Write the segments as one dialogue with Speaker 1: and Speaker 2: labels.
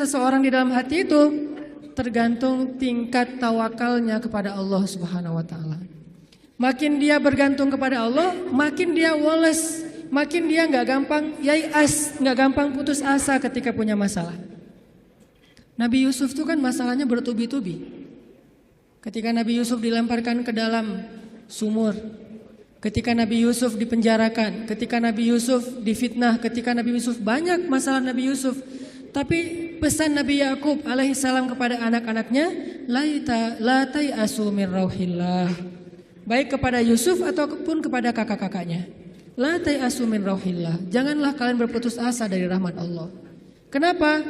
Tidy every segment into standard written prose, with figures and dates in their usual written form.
Speaker 1: seseorang di dalam hati itu tergantung tingkat tawakalnya kepada Allah Subhanahu wa taala. Makin dia bergantung kepada Allah, makin dia woles, makin dia nggak gampang yai'as, nggak gampang putus asa ketika punya masalah. Nabi Yusuf itu kan masalahnya bertubi-tubi. Ketika Nabi Yusuf dilemparkan ke dalam sumur, ketika Nabi Yusuf dipenjarakan, ketika Nabi Yusuf difitnah, ketika Nabi Yusuf banyak masalah Nabi Yusuf. Tapi pesan Nabi Yakub alaihissalam kepada anak-anaknya, la tai'asu min rauhillah. Baik kepada Yusuf ataupun kepada kakak-kakaknya. La tai'asu min rauhillah. Janganlah kalian berputus asa dari rahmat Allah. Kenapa?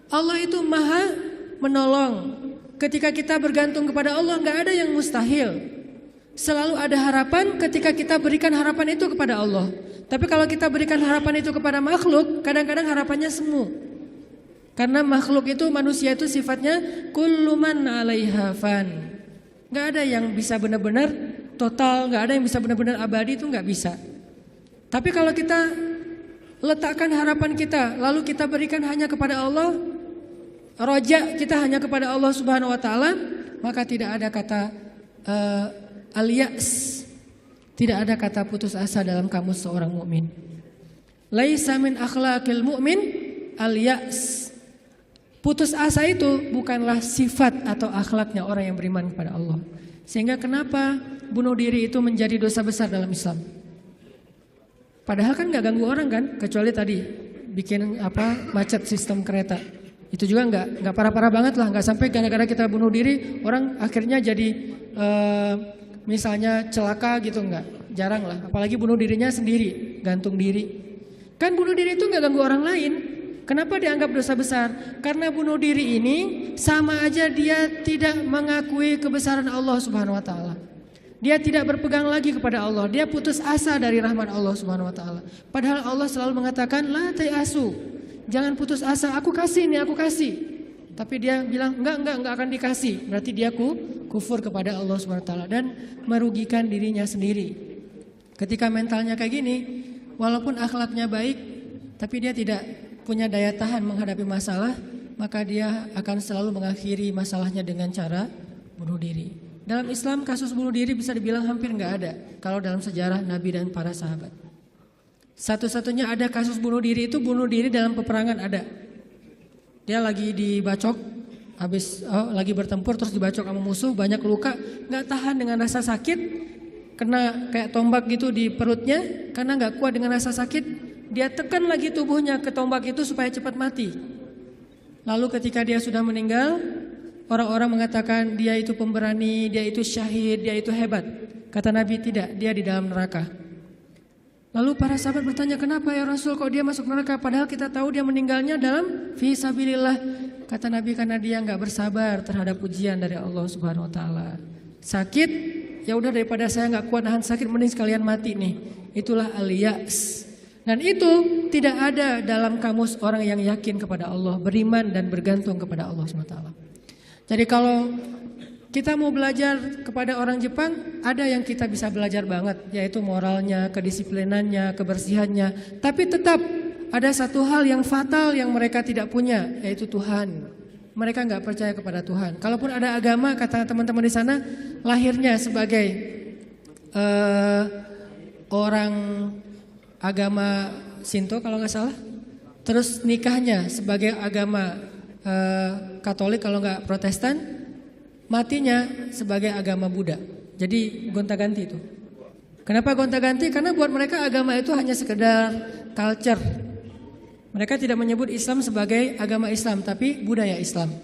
Speaker 1: Allah itu maha menolong. Ketika kita bergantung kepada Allah, nggak ada yang mustahil. Selalu ada harapan ketika kita berikan harapan itu kepada Allah. Tapi kalau kita berikan harapan itu kepada makhluk, kadang-kadang harapannya semu. Karena makhluk itu, manusia itu sifatnya kullu man 'alaiha fan. Nggak ada yang bisa benar-benar total, nggak ada yang bisa benar-benar abadi, itu nggak bisa. Tapi kalau kita letakkan harapan kita, lalu kita berikan hanya kepada Allah, roja kita hanya kepada Allah Subhanahu wa taala, maka tidak ada kata al-ya's, tidak ada kata putus asa dalam kamus seorang mukmin. Laisa min akhlaqil mu'min al-ya's. Putus asa itu bukanlah sifat atau akhlaknya orang yang beriman kepada Allah. Sehingga kenapa bunuh diri itu menjadi dosa besar dalam Islam? Padahal kan nggak ganggu orang kan, kecuali tadi bikin macet sistem kereta. Itu juga nggak parah-parah banget lah, nggak sampai gara-gara kita bunuh diri orang akhirnya jadi misalnya celaka gitu, nggak, jarang lah. Apalagi bunuh dirinya sendiri, gantung diri. Kan bunuh diri itu nggak ganggu orang lain. Kenapa dianggap dosa besar? Karena bunuh diri ini sama aja dia tidak mengakui kebesaran Allah Subhanahu wa taala. Dia tidak berpegang lagi kepada Allah. Dia putus asa dari rahmat Allah Subhanahu wa taala. Padahal Allah selalu mengatakan la tai'asu. Jangan putus asa, aku kasih nih, aku kasih. Tapi dia bilang enggak akan dikasih. Berarti dia kufur kepada Allah Subhanahu wa taala dan merugikan dirinya sendiri. Ketika mentalnya kayak gini, walaupun akhlaknya baik, tapi dia tidak punya daya tahan menghadapi masalah, maka dia akan selalu mengakhiri masalahnya dengan cara bunuh diri. Dalam Islam kasus bunuh diri bisa dibilang hampir nggak ada kalau dalam sejarah Nabi dan para sahabat. Satu-satunya ada kasus bunuh diri itu bunuh diri dalam peperangan ada. Dia lagi dibacok, lagi bertempur terus dibacok sama musuh, banyak luka, nggak tahan dengan rasa sakit, kena kayak tombak gitu di perutnya, karena nggak kuat dengan rasa sakit. Dia tekan lagi tubuhnya ke tombak itu supaya cepat mati. Lalu ketika dia sudah meninggal, orang-orang mengatakan dia itu pemberani, dia itu syahid, dia itu hebat. Kata Nabi tidak, dia di dalam neraka. Lalu para sahabat bertanya, kenapa ya Rasul kok dia masuk neraka? Padahal kita tahu dia meninggalnya dalam fi sabilillah. Kata Nabi karena dia nggak bersabar terhadap ujian dari Allah Subhanahu wa taala. Sakit, ya udah daripada saya nggak kuat nahan sakit, mending sekalian mati nih. Itulah al-ya's. Dan itu tidak ada dalam kamus orang yang yakin kepada Allah, beriman dan bergantung kepada Allah SWT. Jadi kalau kita mau belajar kepada orang Jepang, ada yang kita bisa belajar banget, yaitu moralnya, kedisiplinannya, kebersihannya. Tapi tetap ada satu hal yang fatal yang mereka tidak punya, yaitu Tuhan. Mereka nggak percaya kepada Tuhan. Kalaupun ada agama, kata teman-teman di sana, lahirnya sebagai orang agama Shinto kalau nggak salah, terus nikahnya sebagai agama Katolik kalau nggak Protestan, matinya sebagai agama Buddha. Jadi gonta-ganti itu. Kenapa gonta-ganti? Karena buat mereka agama itu hanya sekedar culture. Mereka tidak menyebut Islam sebagai agama Islam, tapi budaya Islam.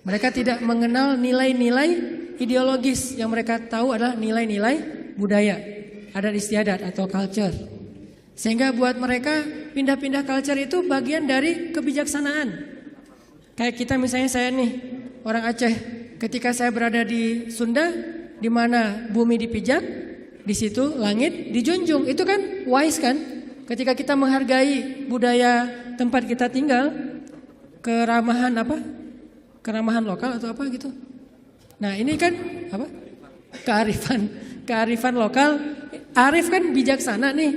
Speaker 1: Mereka tidak mengenal nilai-nilai ideologis, yang mereka tahu adalah nilai-nilai budaya, adat istiadat atau culture. Sehingga buat mereka pindah-pindah culture itu bagian dari kebijaksanaan. Kayak kita misalnya, saya nih orang Aceh, ketika saya berada di Sunda, di mana bumi dipijak, di situ langit dijunjung. Itu kan wise kan? Ketika kita menghargai budaya tempat kita tinggal, keramahan apa? Keramahan lokal atau apa gitu. Nah, ini kan apa? Kearifan lokal. Arif kan bijaksana nih.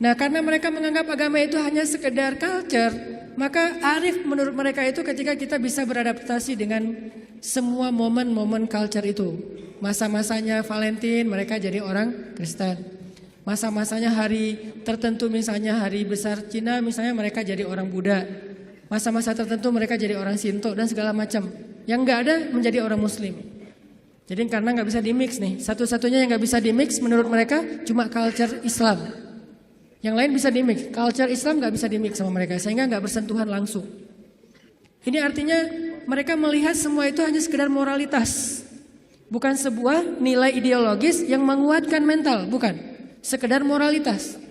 Speaker 1: Nah, karena mereka menganggap agama itu hanya sekedar culture, Maka arif menurut mereka itu ketika kita bisa beradaptasi dengan semua momen-momen culture itu. Masa-masanya Valentine mereka jadi orang Kristen. Masa-masanya hari tertentu misalnya hari besar Cina misalnya mereka jadi orang Buddha. Masa-masa tertentu mereka jadi orang Shinto dan segala macam. Yang enggak ada menjadi orang Muslim. Jadi karena nggak bisa dimix nih, satu-satunya yang nggak bisa dimix menurut mereka cuma culture Islam. Yang lain bisa dimix, culture Islam nggak bisa dimix sama mereka, sehingga nggak bersentuhan langsung. Ini artinya mereka melihat semua itu hanya sekedar moralitas, bukan sebuah nilai ideologis yang menguatkan mental, bukan, sekedar moralitas.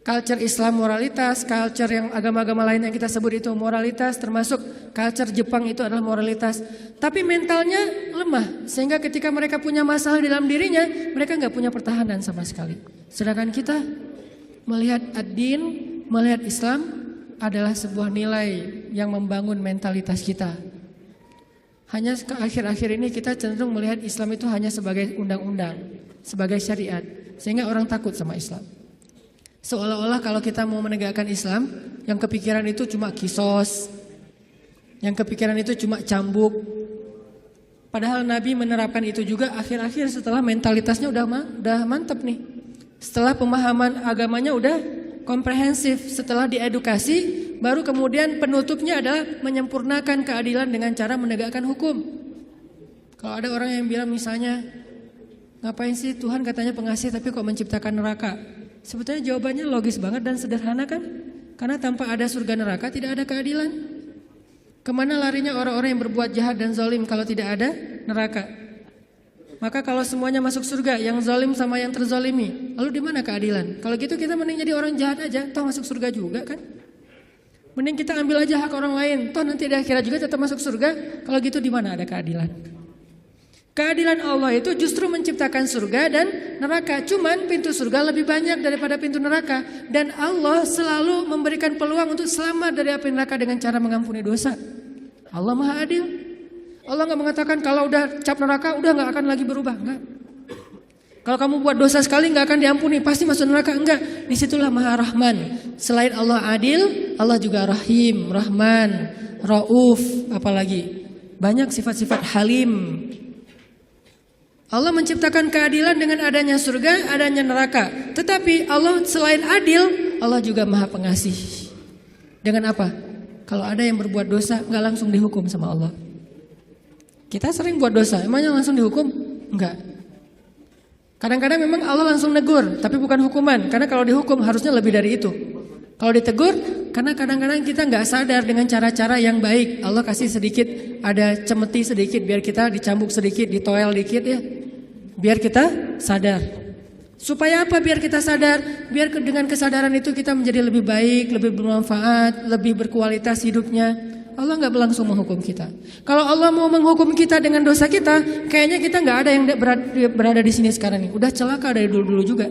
Speaker 1: Culture Islam moralitas, culture yang agama-agama lain yang kita sebut itu moralitas, termasuk culture Jepang itu adalah moralitas. Tapi mentalnya lemah, sehingga ketika mereka punya masalah di dalam dirinya, mereka nggak punya pertahanan sama sekali. Sedangkan kita melihat ad-din, melihat Islam adalah sebuah nilai yang membangun mentalitas kita. Hanya akhir-akhir ini kita cenderung melihat Islam itu hanya sebagai undang-undang, sebagai syariat, sehingga orang takut sama Islam. Seolah-olah kalau kita mau menegakkan Islam, yang kepikiran itu cuma kisos, yang kepikiran itu cuma cambuk. Padahal Nabi menerapkan itu juga akhir-akhir setelah mentalitasnya udah mantap nih. Setelah pemahaman agamanya udah komprehensif, setelah diedukasi, baru kemudian penutupnya adalah menyempurnakan keadilan dengan cara menegakkan hukum. Kalau ada orang yang bilang misalnya, ngapain sih Tuhan katanya pengasih tapi kok menciptakan neraka? Sebetulnya jawabannya logis banget dan sederhana kan? Karena tanpa ada surga neraka tidak ada keadilan. Kemana larinya orang-orang yang berbuat jahat dan zalim kalau tidak ada neraka? Maka kalau semuanya masuk surga, yang zalim sama yang terzalimi, lalu di mana keadilan? Kalau gitu kita mending jadi orang jahat aja, toh masuk surga juga kan? Mending kita ambil aja hak orang lain, toh nanti di akhirat juga tetap masuk surga. Kalau gitu di mana ada keadilan? Keadilan Allah itu justru menciptakan surga dan neraka. Cuman pintu surga lebih banyak daripada pintu neraka. Dan Allah selalu memberikan peluang untuk selamat dari api neraka dengan cara mengampuni dosa. Allah Maha Adil. Allah gak mengatakan kalau udah cap neraka udah gak akan lagi berubah. Enggak. Kalau kamu buat dosa sekali gak akan diampuni, pasti masuk neraka. Enggak. Disitulah Maha Rahman. Selain Allah adil, Allah juga Rahim, Rahman, Rauf, apalagi banyak sifat-sifat Halim. Allah menciptakan keadilan dengan adanya surga, adanya neraka. Tetapi Allah selain adil, Allah juga Maha Pengasih. Dengan apa? Kalau ada yang berbuat dosa, gak langsung dihukum sama Allah. Kita sering buat dosa, emangnya langsung dihukum? Enggak. Kadang-kadang memang Allah langsung negur, tapi bukan hukuman. Karena kalau dihukum harusnya lebih dari itu. Kalau ditegur, karena kadang-kadang kita gak sadar dengan cara-cara yang baik. Allah kasih sedikit, ada cemeti sedikit, biar kita dicambuk sedikit, ditoel dikit ya. Biar kita sadar. Supaya apa biar kita sadar? Biar dengan kesadaran itu kita menjadi lebih baik, lebih bermanfaat, lebih berkualitas hidupnya. Allah gak langsung menghukum kita. Kalau Allah mau menghukum kita dengan dosa kita, kayaknya kita gak ada yang berada di sini sekarang nih. Udah celaka dari dulu-dulu juga.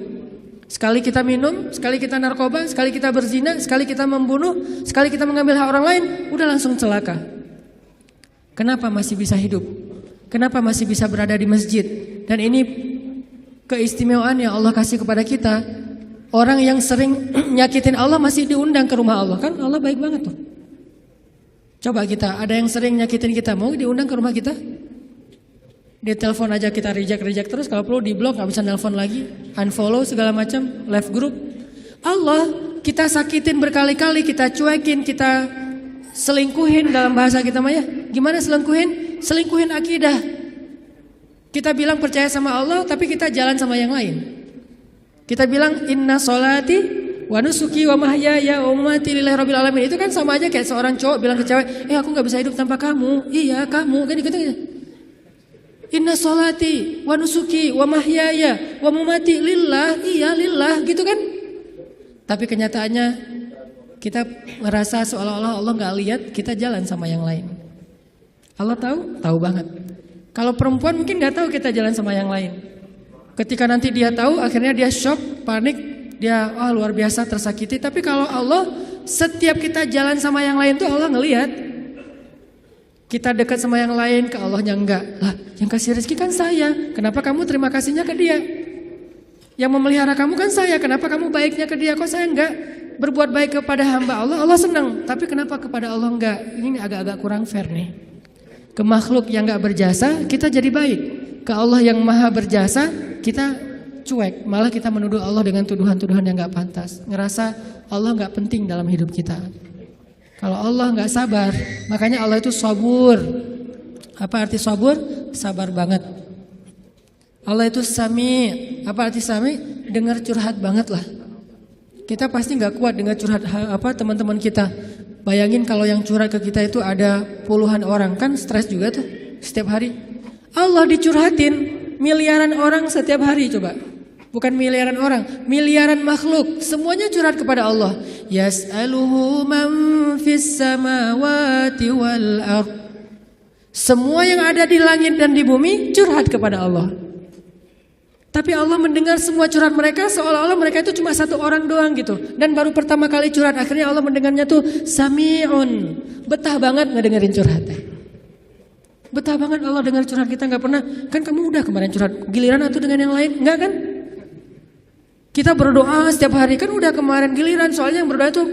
Speaker 1: Sekali kita minum, sekali kita narkoba, sekali kita berzina, sekali kita membunuh, sekali kita mengambil hak orang lain, udah langsung celaka. Kenapa masih bisa hidup? Kenapa masih bisa berada di masjid? Dan ini keistimewaan yang Allah kasih kepada kita. Orang yang sering nyakitin Allah masih diundang ke rumah Allah. Kan Allah baik banget tuh. Coba kita, ada yang sering nyakitin kita, mau diundang ke rumah kita? Di telepon aja kita reject terus. Kalau perlu di blok, gak bisa nelpon lagi, unfollow segala macam, left group. Allah kita sakitin berkali-kali, kita cuekin, kita selingkuhin dalam bahasa kita mah ya. Gimana selingkuhin? Selingkuhin akidah. Kita bilang percaya sama Allah, tapi kita jalan sama yang lain. Kita bilang inna sholati wa nusuki wa mahyaya wa mamati lillahi rabbil alamin. Itu kan sama aja kayak seorang cowok bilang ke cewek, aku gak bisa hidup tanpa kamu. Iya kamu kan gitu. Inna sholati wa nusuki wa mahyaya wa mamati lillah. Iya lillah gitu kan. Tapi kenyataannya kita merasa seolah-olah Allah gak lihat, kita jalan sama yang lain. Allah tahu? Tahu banget. Kalau perempuan mungkin gak tahu kita jalan sama yang lain. Ketika nanti dia tahu, akhirnya dia shock, panik, dia luar biasa tersakiti. Tapi kalau Allah, setiap kita jalan sama yang lain tuh Allah ngelihat. Kita dekat sama yang lain, ke Allahnya enggak. Lah, yang kasih rezeki kan saya. Kenapa kamu terima kasihnya ke dia? Yang memelihara kamu kan saya. Kenapa kamu baiknya ke dia? Kok saya enggak berbuat baik kepada hamba Allah? Allah senang. Tapi kenapa kepada Allah enggak? Ini agak-agak kurang fair nih. Ke makhluk yang enggak berjasa kita jadi baik. Ke Allah yang maha berjasa kita cuek. Malah kita menuduh Allah dengan tuduhan-tuduhan yang enggak pantas. Ngerasa Allah enggak penting dalam hidup kita. Kalau Allah enggak sabar, makanya Allah itu sabur. Apa arti sabur? Sabar banget. Allah itu sami. Apa arti sami? Dengar curhat banget lah. Kita pasti nggak kuat dengar curhat teman-teman kita. Bayangin kalau yang curhat ke kita itu ada puluhan orang, kan stres juga tuh setiap hari. Allah dicurhatin miliaran orang setiap hari coba. Bukan miliaran orang, miliaran makhluk. Semuanya curhat kepada Allah. Yas'aluhu man fis samawati wal ardh. Semua yang ada di langit dan di bumi curhat kepada Allah. Tapi Allah mendengar semua curhat mereka seolah-olah mereka itu cuma satu orang doang gitu. Dan baru pertama kali curhat, akhirnya Allah mendengarnya tuh sami'un. Betah banget ngedengerin curhatnya. Betah banget Allah dengar curhat kita, nggak pernah. Kan kamu udah kemarin curhat, giliran atau dengan yang lain? Enggak kan? Kita berdoa setiap hari, kan udah kemarin giliran. Soalnya yang berdoa itu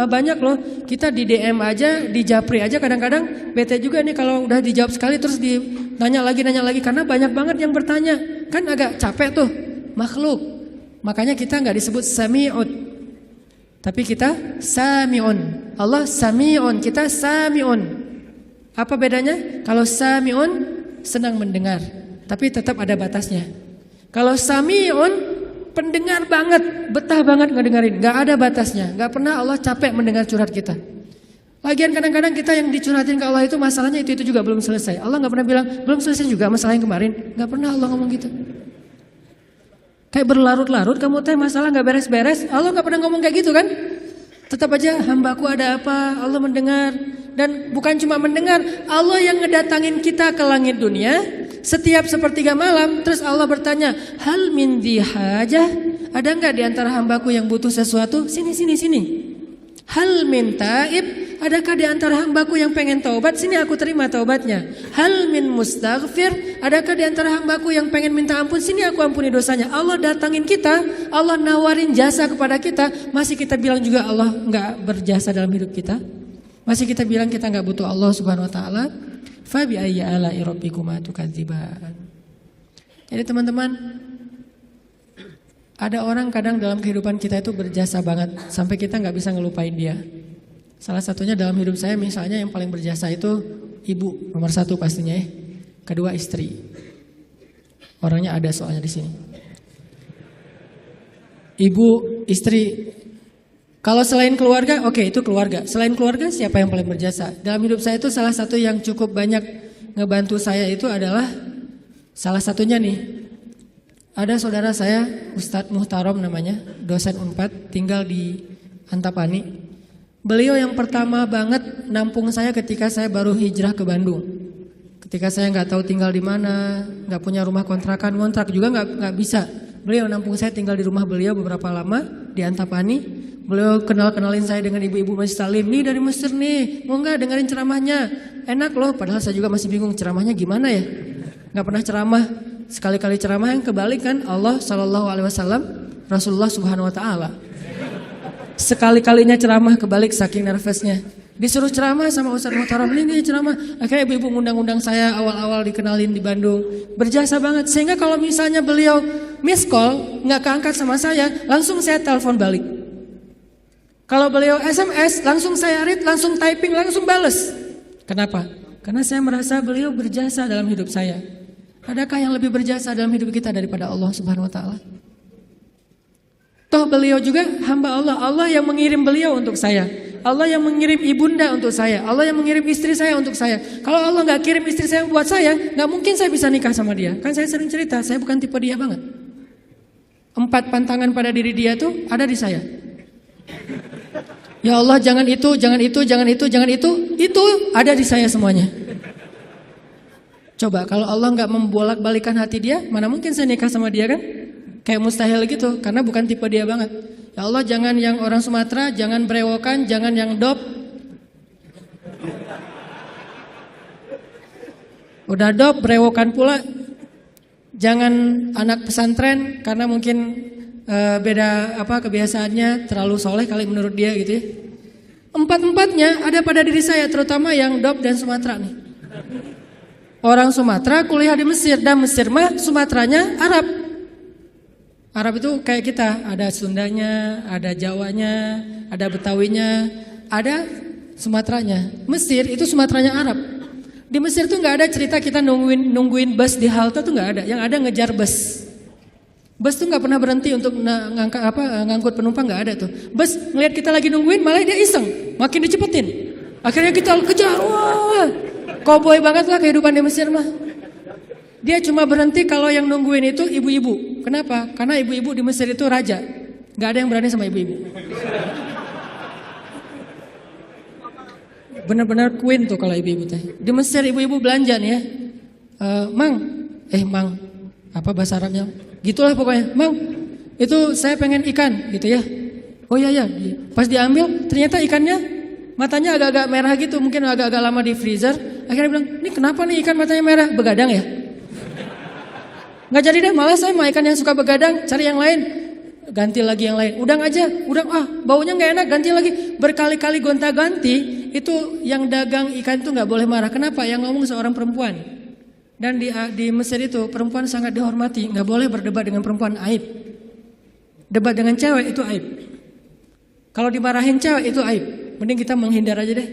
Speaker 1: banyak loh. Kita di DM aja, di Japri aja kadang-kadang bete juga nih kalau udah dijawab sekali terus nanya lagi karena banyak banget yang bertanya. Kan agak capek tuh makhluk. Makanya kita nggak disebut sami'ud, tapi kita sami'un. Allah sami'un, kita sami'un. Apa bedanya? Kalau sami'un senang mendengar, tapi tetap ada batasnya. Kalau sami'un pendengar banget, betah banget ngedengerin, gak ada batasnya, gak pernah Allah capek mendengar curhat kita. Lagian kadang-kadang kita yang dicurhatin ke Allah itu masalahnya itu juga belum selesai. Allah gak pernah bilang belum selesai juga masalah yang kemarin, gak pernah Allah ngomong gitu. Kayak berlarut-larut kamu teh masalah gak beres-beres, Allah gak pernah ngomong kayak gitu kan. Tetap aja hambaku ada apa, Allah mendengar. Dan bukan cuma mendengar, Allah yang ngedatangin kita ke langit dunia setiap sepertiga malam. Terus Allah bertanya, hal min dihajah, ada enggak di antara hambaku yang butuh sesuatu? Sini. Hal min taib, adakah di antara hambaku yang pengen taubat? Sini aku terima taubatnya. Hal min mustaghfir, adakah di antara hambaku yang pengen minta ampun? Sini aku ampuni dosanya. Allah datangin kita, Allah nawarin jasa kepada kita, masih kita bilang juga Allah enggak berjasa dalam hidup kita. Masih kita bilang kita enggak butuh Allah Subhanahu wa taala. Fa bi ayyi ala'i rabbikuma tukadziban. Jadi teman-teman, ada orang kadang dalam kehidupan kita itu berjasa banget sampai kita nggak bisa ngelupain dia. Salah satunya dalam hidup saya misalnya yang paling berjasa itu ibu nomor satu pastinya ya. Kedua istri. Orangnya ada soalnya di sini. Ibu, istri. Kalau selain keluarga, oke, itu keluarga. Selain keluarga siapa yang paling berjasa? Dalam hidup saya itu salah satu yang cukup banyak ngebantu saya itu adalah salah satunya nih. Ada saudara saya, Ustadz Muhtarom namanya, dosen Unpad, tinggal di Antapani. Beliau yang pertama banget nampung saya ketika saya baru hijrah ke Bandung. Ketika saya nggak tahu tinggal di mana, nggak punya rumah kontrakan, ngontrak juga nggak bisa. Beliau nampung saya tinggal di rumah beliau beberapa lama di Antapani. Beliau kenalin saya dengan ibu-ibu Masjid Salim. Nih dari Mesir nih, mau nggak dengerin ceramahnya? Enak loh, padahal saya juga masih bingung ceramahnya gimana ya. Nggak pernah ceramah. Sekali-kali ceramah yang kebalik kan Allah SAW, Rasulullah Subhanahu Wa Taala. Sekali-kalinya ceramah kebalik saking nervousnya. Disuruh ceramah sama Ustadz Muhtaram, ini ceramah. Akhirnya ibu-ibu ngundang-undang saya awal-awal dikenalin di Bandung. Berjasa banget. Sehingga kalau misalnya beliau miss call, nggak keangkat sama saya, langsung saya telepon balik. Kalau beliau SMS, langsung saya read, langsung typing, langsung bales. Kenapa? Karena saya merasa beliau berjasa dalam hidup saya. Adakah yang lebih berjasa dalam hidup kita daripada Allah Subhanahu Wa Taala? Toh beliau juga hamba Allah. Allah yang mengirim beliau untuk saya. Allah yang mengirim ibunda untuk saya. Allah yang mengirim istri saya untuk saya. Kalau Allah nggak kirim istri saya buat saya, nggak mungkin saya bisa nikah sama dia. Kan saya sering cerita, saya bukan tipe dia banget. 4 pantangan pada diri dia tuh ada di saya. Ya Allah, jangan itu, jangan itu, jangan itu, jangan itu ada di saya semuanya. Coba kalau Allah nggak membolak-balikan hati dia, mana mungkin saya nikah sama dia kan? Kayak mustahil gitu, karena bukan tipe dia banget. Ya Allah, jangan yang orang Sumatera, jangan brewokan, jangan yang dop. Udah dop, brewokan pula. Jangan anak pesantren karena mungkin beda kebiasaannya, terlalu soleh kali menurut dia gitu ya. Empat-empatnya ada pada diri saya, terutama yang Dop dan Sumatera nih. Orang Sumatera kuliah di Mesir, dan Mesir mah Sumateranya Arab. Arab itu kayak kita, ada Sundanya, ada Jawanya, ada Betawinya, ada Sumateranya. Mesir itu Sumateranya Arab. Di Mesir tuh nggak ada cerita kita nungguin bus di halte tuh nggak ada. Yang ada ngejar bus. Bus tuh nggak pernah berhenti untuk ngangkut penumpang, nggak ada tuh. Bus ngelihat kita lagi nungguin malah dia iseng, makin dicepetin. Akhirnya kita kejar, wah, cowboy banget lah kehidupan di Mesir mah. Dia cuma berhenti kalau yang nungguin itu ibu-ibu. Kenapa? Karena ibu-ibu di Mesir itu raja, nggak ada yang berani sama ibu-ibu. Benar-benar queen tuh kalau ibu-ibu teh. Di Mesir ibu-ibu belanja nih ya, mang, apa bahasa Arabnya? Gitulah pokoknya, Mang, itu saya pengen ikan gitu ya. Oh iya, pas diambil ternyata ikannya matanya agak-agak merah gitu, mungkin agak-agak lama di freezer. Akhirnya bilang, ini kenapa nih ikan matanya merah, begadang ya? Nggak jadi deh, malah saya mau ikan yang suka begadang, cari yang lain. Ganti lagi yang lain, udang aja, baunya nggak enak, ganti lagi. Berkali-kali gonta-ganti, itu yang dagang ikan itu nggak boleh marah. Kenapa? Yang ngomong seorang perempuan. Dan di Mesir itu perempuan sangat dihormati, nggak boleh berdebat dengan perempuan, aib. Debat dengan cewek itu aib. Kalau dimarahin cewek itu aib. Mending kita menghindar aja deh.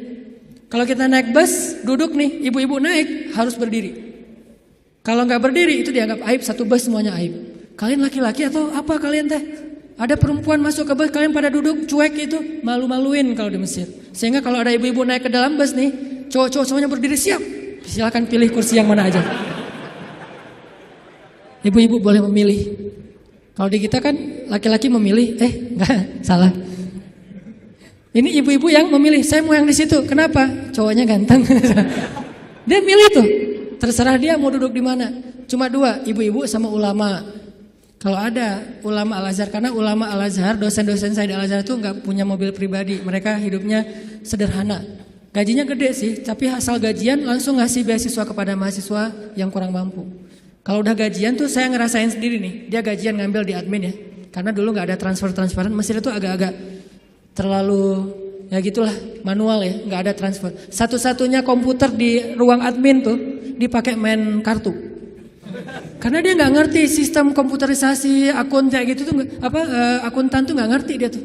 Speaker 1: Kalau kita naik bus, duduk nih, ibu-ibu naik harus berdiri. Kalau nggak berdiri itu dianggap aib, satu bus semuanya aib. Kalian laki-laki atau apa kalian teh? Ada perempuan masuk ke bus, kalian pada duduk cuek itu, malu-maluin kalau di Mesir. Sehingga kalau ada ibu-ibu naik ke dalam bus nih, cowok-cowok semuanya berdiri siap. Silakan pilih kursi yang mana aja. Ibu-ibu boleh memilih. Kalau di kita kan laki-laki memilih, enggak, salah. Ini ibu-ibu yang memilih, saya mau yang di situ. Kenapa? Cowoknya ganteng. Dia milih tuh. Terserah dia mau duduk di mana. Cuma dua, ibu-ibu sama ulama. Kalau ada ulama Al-Azhar, karena ulama Al-Azhar, dosen-dosen saya di Al-Azhar itu enggak punya mobil pribadi. Mereka hidupnya sederhana. Gajinya gede sih, tapi asal gajian langsung ngasih beasiswa kepada mahasiswa yang kurang mampu. Kalau udah gajian tuh saya ngerasain sendiri nih, dia gajian ngambil di admin ya. Karena dulu gak ada transferan, Mesir itu agak-agak terlalu ya gitulah, manual ya, gak ada transfer. Satu-satunya komputer di ruang admin tuh dipakai main kartu. Karena dia gak ngerti sistem komputerisasi akun kayak gitu tuh, akuntan tuh gak ngerti dia tuh.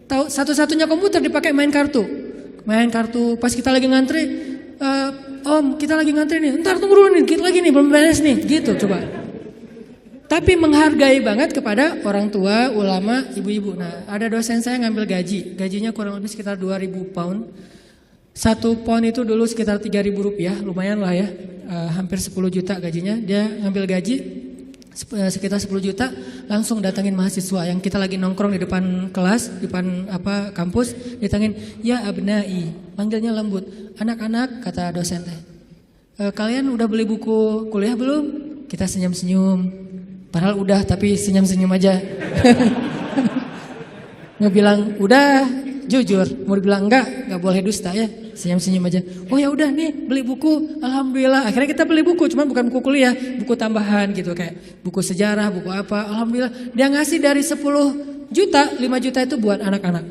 Speaker 1: Tahu satu-satunya komputer dipakai main kartu. Pas kita lagi ngantri, Om kita lagi ngantri nih, ntar tunggu dulu nih, dikit lagi nih, belum beres nih, gitu coba. Tapi menghargai banget kepada orang tua, ulama, ibu-ibu. Nah ada dosen saya ngambil gajinya kurang lebih sekitar 2.000 pound. 1 pound itu dulu sekitar 3.000 rupiah, lumayan lah ya, hampir 10 juta gajinya. Dia ngambil gaji sekitar 10 juta, langsung datangin mahasiswa yang kita lagi nongkrong di depan kelas, di depan kampus, ditangin, ya abnai, manggilnya lembut, anak-anak, kata dosen teh, kalian udah beli buku kuliah belum? Kita senyum-senyum, padahal udah tapi senyum-senyum aja. Ngebilang udah, jujur, mau dibilang enggak boleh dusta ya, senyum-senyum aja. Oh ya udah nih beli buku, alhamdulillah. Akhirnya kita beli buku, cuman bukan buku kuliah, buku tambahan gitu kayak buku sejarah, buku apa. Alhamdulillah dia ngasih dari 10 juta, 5 juta itu buat anak-anak.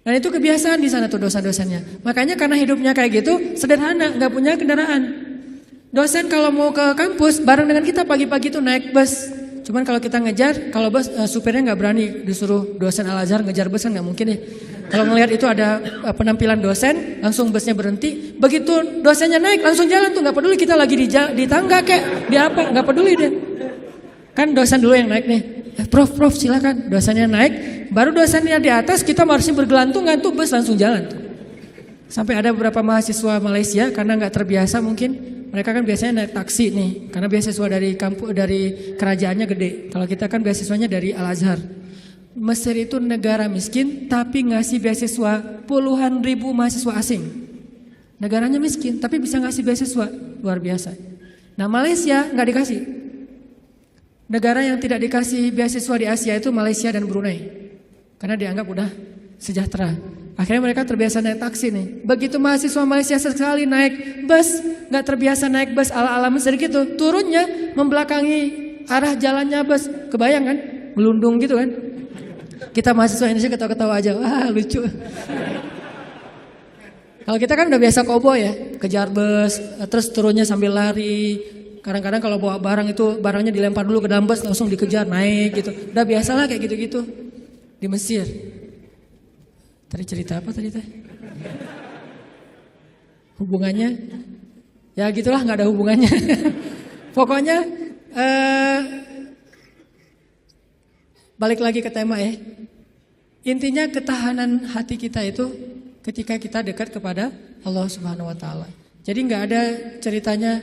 Speaker 1: Dan itu kebiasaan di sana tuh dosen-dosennya. Makanya karena hidupnya kayak gitu, sederhana, nggak punya kendaraan. Dosen kalau mau ke kampus bareng dengan kita pagi-pagi tuh naik bus. Cuman kalau kita ngejar, kalau bus supirnya nggak berani disuruh dosen Al-Azhar ngejar bus kan nggak mungkin ya. Kalau ngelihat itu ada penampilan dosen, langsung busnya berhenti. Begitu dosennya naik, langsung jalan tuh, nggak peduli kita lagi di tangga kayak di apa, nggak peduli deh. Kan dosen dulu yang naik nih. Prof silakan. Dosennya naik, baru dosennya di atas, kita masih bergelantungan tuh bus langsung jalan tuh. Sampai ada beberapa mahasiswa Malaysia karena nggak terbiasa mungkin. Mereka kan biasanya naik taksi nih, karena beasiswa dari kerajaannya gede. Kalau kita kan beasiswanya dari Al-Azhar. Mesir itu negara miskin, tapi ngasih beasiswa puluhan ribu mahasiswa asing. Negaranya miskin, tapi bisa ngasih beasiswa, luar biasa. Nah Malaysia nggak dikasih. Negara yang tidak dikasih beasiswa di Asia itu Malaysia dan Brunei, karena dianggap udah sejahtera. Akhirnya mereka terbiasa naik taksi nih. Begitu mahasiswa Malaysia sekali naik bus, nggak terbiasa naik bus ala-ala Mesir gitu, turunnya membelakangi arah jalannya bus. Kebayang kan? Melundung gitu kan? Kita mahasiswa Indonesia ketawa-ketawa aja, wah lucu. Kalau kita kan udah biasa kobo ya, kejar bus, terus turunnya sambil lari. Kadang-kadang kalau bawa barang itu barangnya dilempar dulu ke dalam bus, langsung dikejar naik gitu. Udah biasalah kayak gitu-gitu di Mesir. Tadi cerita apa tadi teh? Hubungannya? Ya gitulah, nggak ada hubungannya. Pokoknya balik lagi ke tema ya. Intinya ketahanan hati kita itu ketika kita dekat kepada Allah Subhanahu Wa Taala. Jadi nggak ada ceritanya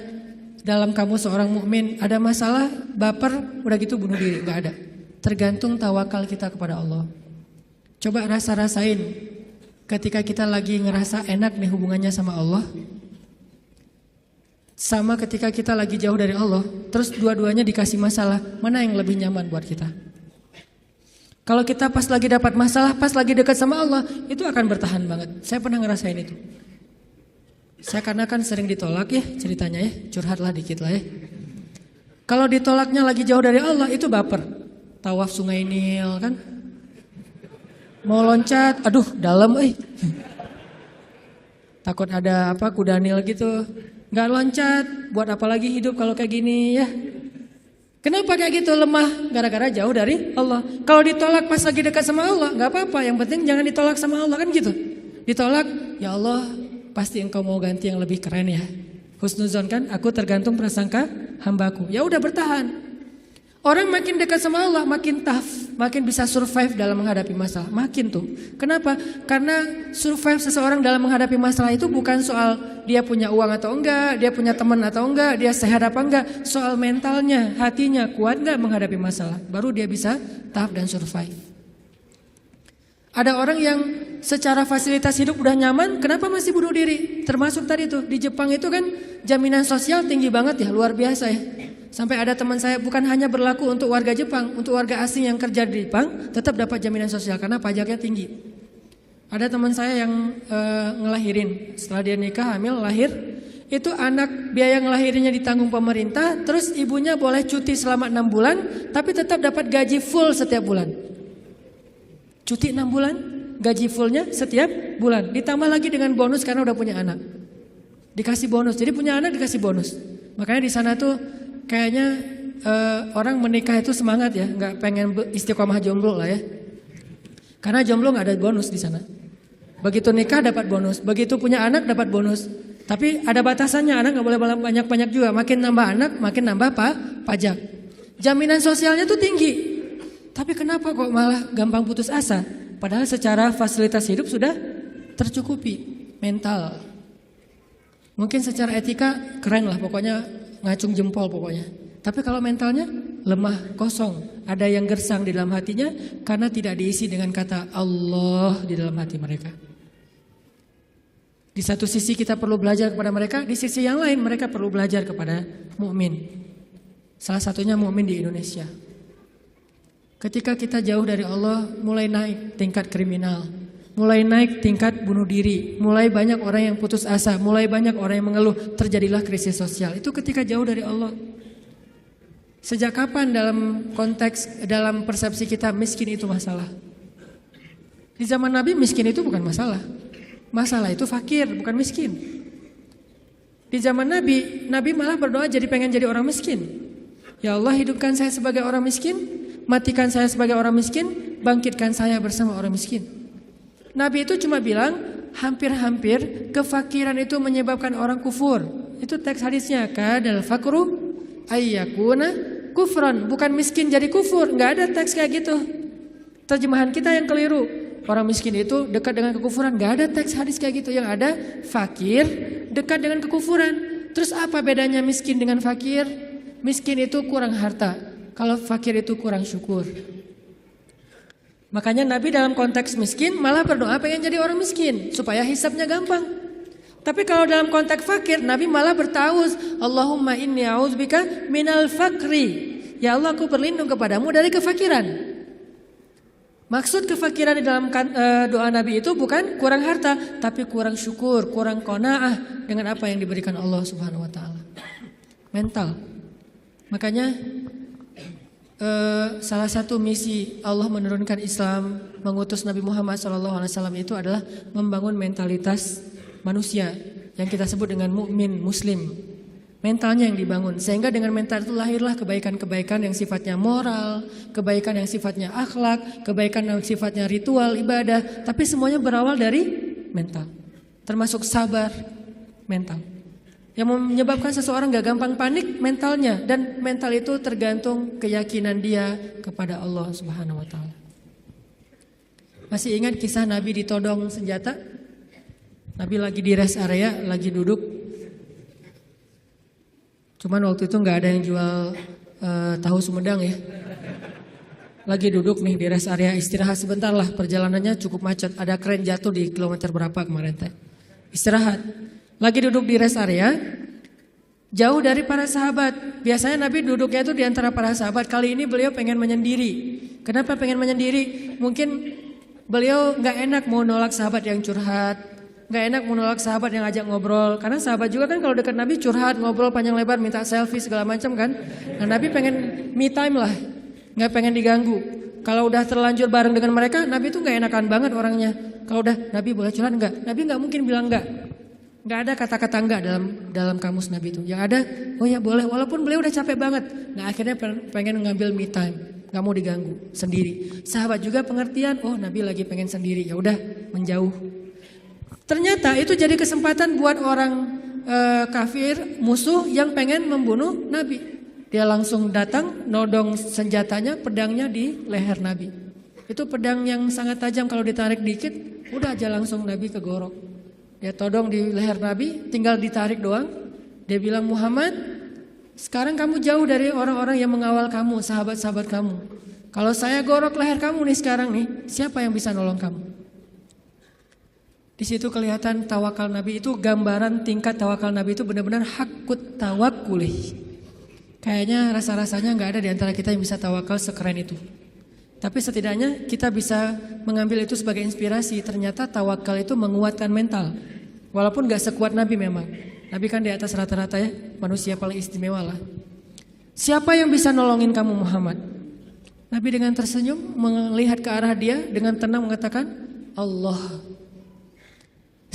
Speaker 1: dalam kamu seorang mukmin ada masalah baper udah gitu bunuh diri, nggak ada. Tergantung tawakal kita kepada Allah. Coba rasain ketika kita lagi ngerasa enak nih hubungannya sama Allah, sama ketika kita lagi jauh dari Allah, terus dua-duanya dikasih masalah, mana yang lebih nyaman buat kita? Kalau kita pas lagi dapat masalah, pas lagi dekat sama Allah, itu akan bertahan banget. Saya pernah ngerasain itu. Saya karena kan sering ditolak ya ceritanya ya, curhatlah dikit lah ya. Kalau ditolaknya lagi jauh dari Allah, itu baper. Tawaf Sungai Nil kan. Mau loncat, aduh dalam takut ada apa kuda nil gitu. Gak loncat, buat apa lagi hidup kalau kayak gini ya. Kenapa kayak gitu lemah? Gara-gara jauh dari Allah. Kalau ditolak pas lagi dekat sama Allah, gak apa-apa. Yang penting jangan ditolak sama Allah kan gitu. Ditolak, ya Allah pasti engkau mau ganti yang lebih keren ya. Husnuzon kan, aku tergantung prasangka hambaku. Ya udah bertahan. Orang makin dekat sama Allah, makin tough, makin bisa survive dalam menghadapi masalah. Makin tuh. Kenapa? Karena survive seseorang dalam menghadapi masalah itu bukan soal dia punya uang atau enggak, dia punya teman atau enggak, dia sehat apa enggak. Soal mentalnya, hatinya kuat enggak menghadapi masalah. Baru dia bisa tough dan survive. Ada orang yang secara fasilitas hidup udah nyaman, kenapa masih bunuh diri? Termasuk tadi tuh, di Jepang itu kan jaminan sosial tinggi banget ya, luar biasa ya. Sampai ada teman saya bukan hanya berlaku untuk warga Jepang, untuk warga asing yang kerja di Jepang tetap dapat jaminan sosial karena pajaknya tinggi. Ada teman saya yang ngelahirin, setelah dia nikah hamil lahir, itu anak biaya ngelahirinnya ditanggung pemerintah, terus ibunya boleh cuti selama 6 bulan, tapi tetap dapat gaji full setiap bulan. Cuti 6 bulan, gaji fullnya setiap bulan, ditambah lagi dengan bonus karena udah punya anak. Dikasih bonus, jadi punya anak dikasih bonus. Makanya di sana tuh kayaknya orang menikah itu semangat ya, nggak pengen istiqomah jomblo lah ya. Karena jomblo nggak ada bonus di sana. Begitu nikah dapat bonus, begitu punya anak dapat bonus. Tapi ada batasannya, anak nggak boleh banyak-banyak juga. Makin nambah anak, makin nambah pajak. Jaminan sosialnya tuh tinggi. Tapi kenapa kok malah gampang putus asa? Padahal secara fasilitas hidup sudah tercukupi, mental. Mungkin secara etika keren lah, pokoknya ngacung jempol pokoknya. Tapi kalau mentalnya lemah, kosong. Ada yang gersang di dalam hatinya karena tidak diisi dengan kata Allah di dalam hati mereka. Di satu sisi kita perlu belajar kepada mereka, di sisi yang lain mereka perlu belajar kepada mukmin. Salah satunya mukmin di Indonesia. Ketika kita jauh dari Allah, mulai naik tingkat kriminal, mulai naik tingkat bunuh diri, mulai banyak orang yang putus asa, mulai banyak orang yang mengeluh, terjadilah krisis sosial. Itu ketika jauh dari Allah. Sejak kapan dalam persepsi kita miskin itu masalah? Di zaman Nabi miskin itu bukan masalah. Masalah itu fakir, bukan miskin. Di zaman Nabi malah berdoa jadi pengen jadi orang miskin. Ya Allah, hidupkan saya sebagai orang miskin, matikan saya sebagai orang miskin, bangkitkan saya bersama orang miskin. Nabi itu cuma bilang hampir-hampir kefakiran itu menyebabkan orang kufur. Itu teks hadisnya, kadal fakru ayyakuna kufran, bukan miskin jadi kufur. Enggak ada teks kayak gitu. Terjemahan kita yang keliru. Orang miskin itu dekat dengan kekufuran. Enggak ada teks hadis kayak gitu. Yang ada fakir dekat dengan kekufuran. Terus apa bedanya miskin dengan fakir? Miskin itu kurang harta, kalau fakir itu kurang syukur. Makanya Nabi dalam konteks miskin malah berdoa pengen jadi orang miskin supaya hisabnya gampang. Tapi kalau dalam konteks fakir, Nabi malah bertauz, Allahumma inni a'udzubika minal fakri. Ya Allah, aku berlindung kepadamu dari kefakiran. Maksud kefakiran di dalam doa Nabi itu bukan kurang harta, tapi kurang syukur, kurang qanaah dengan apa yang diberikan Allah Subhanahu wa taala. Mental. Makanya salah satu misi Allah menurunkan Islam, mengutus Nabi Muhammad SAW itu adalah membangun mentalitas manusia yang kita sebut dengan mukmin muslim. Mentalnya yang dibangun, sehingga dengan mental itu lahirlah kebaikan-kebaikan yang sifatnya moral, kebaikan yang sifatnya akhlak, kebaikan yang sifatnya ritual, ibadah. Tapi semuanya berawal dari mental, termasuk sabar, mental. Yang menyebabkan seseorang gak gampang panik, mentalnya. Dan mental itu tergantung keyakinan dia kepada Allah Subhanahu wa taala. Masih ingat kisah Nabi ditodong senjata? Nabi lagi di rest area, lagi duduk. Cuman waktu itu gak ada yang jual tahu Sumedang ya. Lagi duduk nih di rest area, istirahat sebentar lah, perjalanannya cukup macet. Ada kren jatuh di kilometer berapa kemarin teh. Istirahat. Lagi duduk di rest area, jauh dari para sahabat. Biasanya Nabi duduknya itu di antara para sahabat. Kali ini beliau pengen menyendiri. Kenapa pengen menyendiri? Mungkin beliau gak enak mau nolak sahabat yang curhat, gak enak mau nolak sahabat yang ajak ngobrol. Karena sahabat juga kan kalau dekat Nabi curhat, ngobrol panjang lebar, minta selfie segala macam kan. Nah Nabi pengen me time lah, gak pengen diganggu. Kalau udah terlanjur bareng dengan mereka, Nabi itu gak enakan banget orangnya. Kalau udah Nabi boleh curhat enggak? Nabi gak mungkin bilang enggak. Gak ada kata-kata enggak dalam kamus Nabi itu. Yang ada, oh ya boleh, walaupun beliau udah capek banget. Nah akhirnya pengen ngambil me time, gak mau diganggu, sendiri. Sahabat juga pengertian, oh Nabi lagi pengen sendiri, ya udah menjauh. Ternyata itu jadi kesempatan buat orang kafir, musuh yang pengen membunuh Nabi. Dia langsung datang, nodong senjatanya, pedangnya di leher Nabi. Itu pedang yang sangat tajam, kalau ditarik dikit, udah aja langsung Nabi kegorok. Dia todong di leher Nabi, tinggal ditarik doang. Dia bilang, Muhammad, sekarang kamu jauh dari orang-orang yang mengawal kamu, sahabat-sahabat kamu. Kalau saya gorok leher kamu nih sekarang nih, siapa yang bisa nolong kamu? Di situ kelihatan tawakal Nabi itu, gambaran tingkat tawakal Nabi itu benar-benar hakut tawakulih. Kayaknya rasa-rasanya gak ada di antara kita yang bisa tawakal sekeren itu. Tapi setidaknya kita bisa mengambil itu sebagai inspirasi. Ternyata tawakal itu menguatkan mental. Walaupun gak sekuat Nabi memang. Nabi kan di atas rata-rata ya, manusia paling istimewa lah. Siapa yang bisa nolongin kamu Muhammad? Nabi dengan tersenyum melihat ke arah dia, dengan tenang mengatakan, Allah.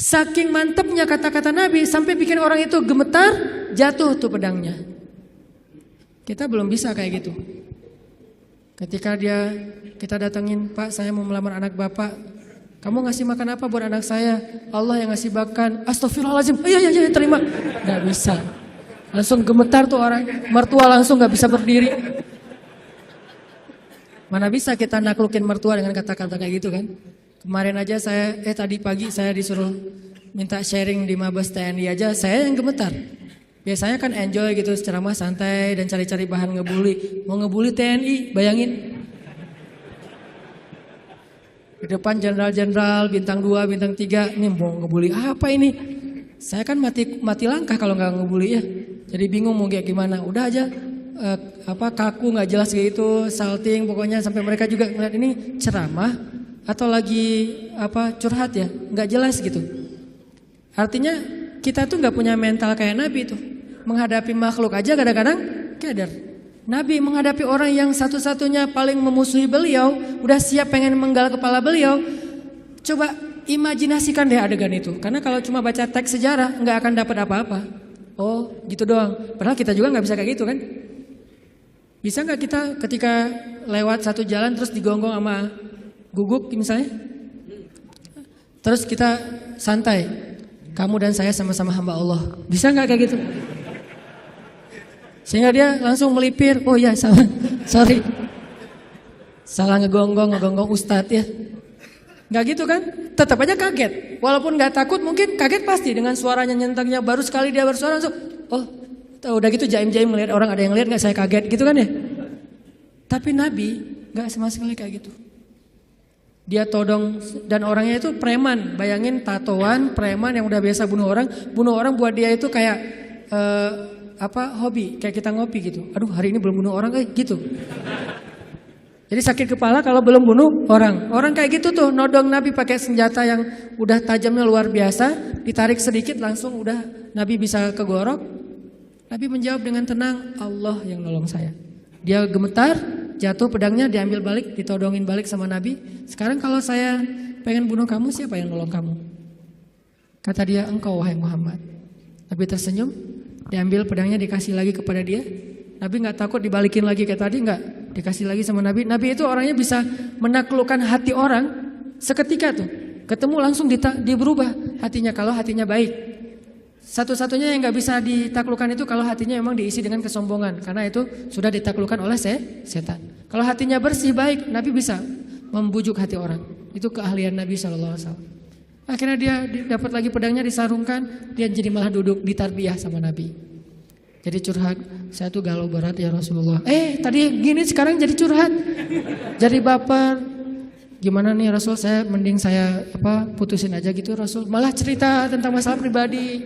Speaker 1: Saking mantapnya kata-kata Nabi sampai bikin orang itu gemetar, jatuh tuh pedangnya. Kita belum bisa kayak gitu. Ketika kita datengin, Pak saya mau melamar anak Bapak, kamu ngasih makan apa buat anak saya? Allah yang ngasih makan. Astagfirullahaladzim, iya terima. Gak bisa, langsung gemetar tuh orang. Mertua langsung gak bisa berdiri. Mana bisa kita naklukin mertua dengan kata-kata kayak gitu kan. Kemarin aja tadi pagi saya disuruh minta sharing di Mabes TNI aja, saya yang gemetar. Biasanya kan enjoy gitu, ceramah santai dan cari-cari bahan ngebully. Mau ngebully TNI, bayangin. Di depan jenderal-jenderal, bintang 2, bintang 3, ini mau ngebully apa ini? Saya kan mati langkah kalau nggak ngebully ya. Jadi bingung mau kayak gimana. Udah aja kaku nggak jelas gitu, salting pokoknya sampai mereka juga ngeliat ini ceramah atau lagi curhat ya, nggak jelas gitu. Artinya kita tuh nggak punya mental kayak Nabi tuh. Menghadapi makhluk aja kadang-kadang keder. Nabi menghadapi orang yang satu-satunya paling memusuhi beliau, udah siap pengen menggal kepala beliau. Coba imajinasikan deh adegan itu. Karena kalau cuma baca teks sejarah nggak akan dapat apa-apa. Oh gitu doang. Padahal kita juga nggak bisa kayak gitu kan. Bisa nggak kita ketika lewat satu jalan terus digonggong sama guguk misalnya, terus kita santai, kamu dan saya sama-sama hamba Allah, bisa nggak kayak gitu? Sehingga dia langsung melipir, oh ya salah, sorry, salah ngegonggong ustadz ya, nggak gitu kan? Tetap aja kaget, walaupun nggak takut mungkin kaget pasti dengan suaranya nyentaknya, baru sekali dia bersuara langsung, oh udah gitu jaim-jaim melihat orang ada yang lihat nggak saya kaget gitu kan ya? Tapi Nabi nggak sama sekali kayak gitu. Dia todong dan orangnya itu preman. Bayangin tatoan preman yang udah biasa bunuh orang buat dia itu kayak hobi, kayak kita ngopi gitu. Aduh hari ini belum bunuh orang gitu. Jadi sakit kepala kalau belum bunuh orang. Orang kayak gitu tuh nodong Nabi pakai senjata yang udah tajamnya luar biasa, ditarik sedikit langsung udah Nabi bisa kegorok. Nabi menjawab dengan tenang, Allah yang nolong saya. Dia gemetar, jatuh pedangnya diambil balik, ditodongin balik sama Nabi. Sekarang kalau saya pengen bunuh kamu, siapa yang nolong kamu? Kata dia, engkau wahai Muhammad. Nabi tersenyum, diambil pedangnya dikasih lagi kepada dia. Nabi gak takut dibalikin lagi kayak tadi, gak. Dikasih lagi sama Nabi. Nabi itu orangnya bisa menaklukkan hati orang seketika tuh. Ketemu langsung berubah hatinya kalau hatinya baik. Satu-satunya yang gak bisa ditaklukkan itu kalau hatinya memang diisi dengan kesombongan. Karena itu sudah ditaklukkan oleh setan. Kalau hatinya bersih baik, Nabi bisa membujuk hati orang. Itu keahlian Nabi SAW. Akhirnya dia dapat lagi pedangnya disarungkan, dia jadi malah duduk di tarbiyah sama Nabi. Jadi curhat, saya tuh galau berat ya Rasulullah. Tadi gini sekarang jadi curhat. Jadi baper. Gimana nih Rasul, mending saya putusin aja gitu Rasul. Malah cerita tentang masalah pribadi.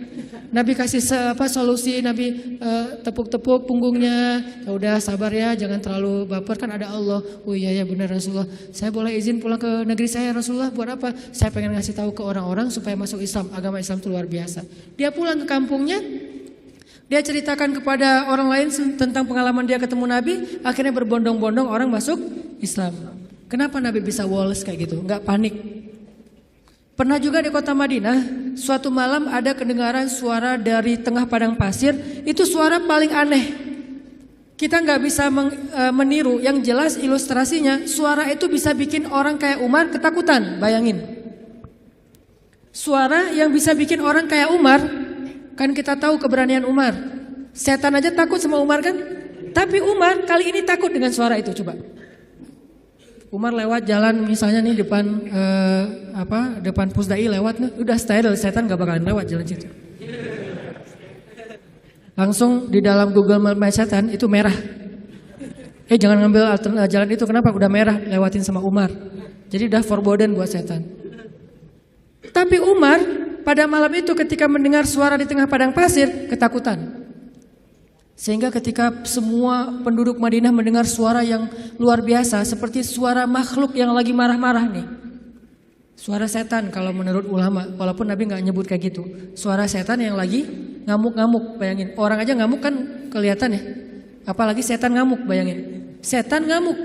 Speaker 1: Nabi kasih solusi, Nabi tepuk-tepuk punggungnya. Ya udah sabar ya, jangan terlalu baper, kan ada Allah. Oh iya ya benar Rasulullah. Saya boleh izin pulang ke negeri saya Rasulullah, buat apa? Saya pengen ngasih tahu ke orang-orang supaya masuk Islam. Agama Islam itu luar biasa. Dia pulang ke kampungnya, dia ceritakan kepada orang lain tentang pengalaman dia ketemu Nabi. Akhirnya berbondong-bondong orang masuk Islam. Kenapa Nabi bisa woles kayak gitu? Enggak panik. Pernah juga di kota Madinah, suatu malam ada kedengaran suara dari tengah padang pasir. Itu suara paling aneh. Kita nggak bisa meniru. Yang jelas ilustrasinya, suara itu bisa bikin orang kayak Umar ketakutan. Bayangin. Suara yang bisa bikin orang kayak Umar, kan kita tahu keberanian Umar. Setan aja takut sama Umar kan? Tapi Umar kali ini takut dengan suara itu, coba. Umar lewat jalan misalnya nih depan Pusdai lewat nih, udah steril, setan gak bakalan lewat jalan situ. Langsung di dalam Google Map setan itu merah. Jangan ngambil jalan itu, kenapa? Udah merah, lewatin sama Umar. Jadi udah forbidden buat setan. Tapi Umar pada malam itu ketika mendengar suara di tengah padang pasir, ketakutan. Sehingga ketika semua penduduk Madinah mendengar suara yang luar biasa, seperti suara makhluk yang lagi marah-marah nih. Suara setan kalau menurut ulama, walaupun Nabi gak nyebut kayak gitu. Suara setan yang lagi ngamuk-ngamuk, bayangin. Orang aja ngamuk kan kelihatan ya. Apalagi setan ngamuk, bayangin. Setan ngamuk,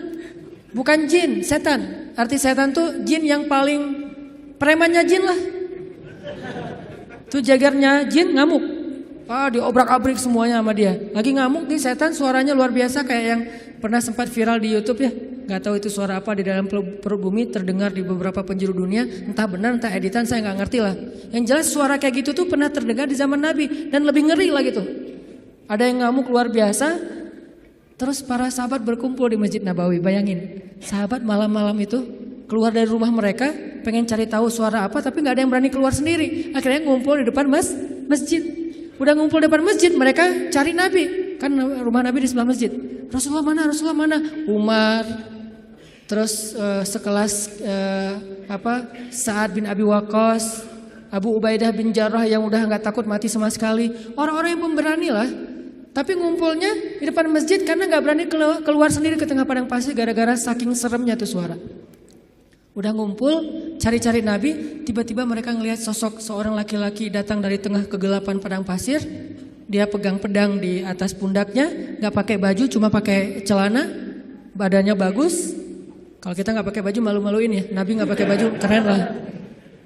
Speaker 1: bukan jin, setan. Arti setan tuh jin yang paling premannya jin lah. Tuh jagarnya jin ngamuk. Diobrak-abrik semuanya sama dia. Lagi ngamuk nih setan, suaranya luar biasa kayak yang pernah sempat viral di YouTube ya. Gak tahu itu suara apa di dalam perut bumi, terdengar di beberapa penjuru dunia. Entah benar, entah editan, saya gak ngerti lah. Yang jelas suara kayak gitu tuh pernah terdengar di zaman Nabi. Dan lebih ngeri lah gitu. Ada yang ngamuk luar biasa. Terus para sahabat berkumpul di Masjid Nabawi. Bayangin, sahabat malam-malam itu keluar dari rumah mereka, pengen cari tahu suara apa, tapi gak ada yang berani keluar sendiri. Akhirnya ngumpul di depan masjid. Udah ngumpul depan masjid, mereka cari Nabi. Kan rumah Nabi di sebelah masjid. Rasulullah mana? Rasulullah mana? Umar. Terus sekelas Sa'ad bin Abi Waqqas, Abu Ubaidah bin Jarrah yang udah gak takut mati sama sekali. Orang-orang yang pemberani lah. Tapi ngumpulnya di depan masjid karena gak berani keluar sendiri ke tengah padang pasir gara-gara saking seremnya tuh suara. Udah ngumpul, cari-cari Nabi, tiba-tiba mereka ngelihat sosok seorang laki-laki datang dari tengah kegelapan padang pasir. Dia pegang pedang di atas pundaknya, gak pakai baju, cuma pakai celana, badannya bagus. Kalau kita gak pakai baju malu-maluin ya, Nabi gak pakai baju, keren lah.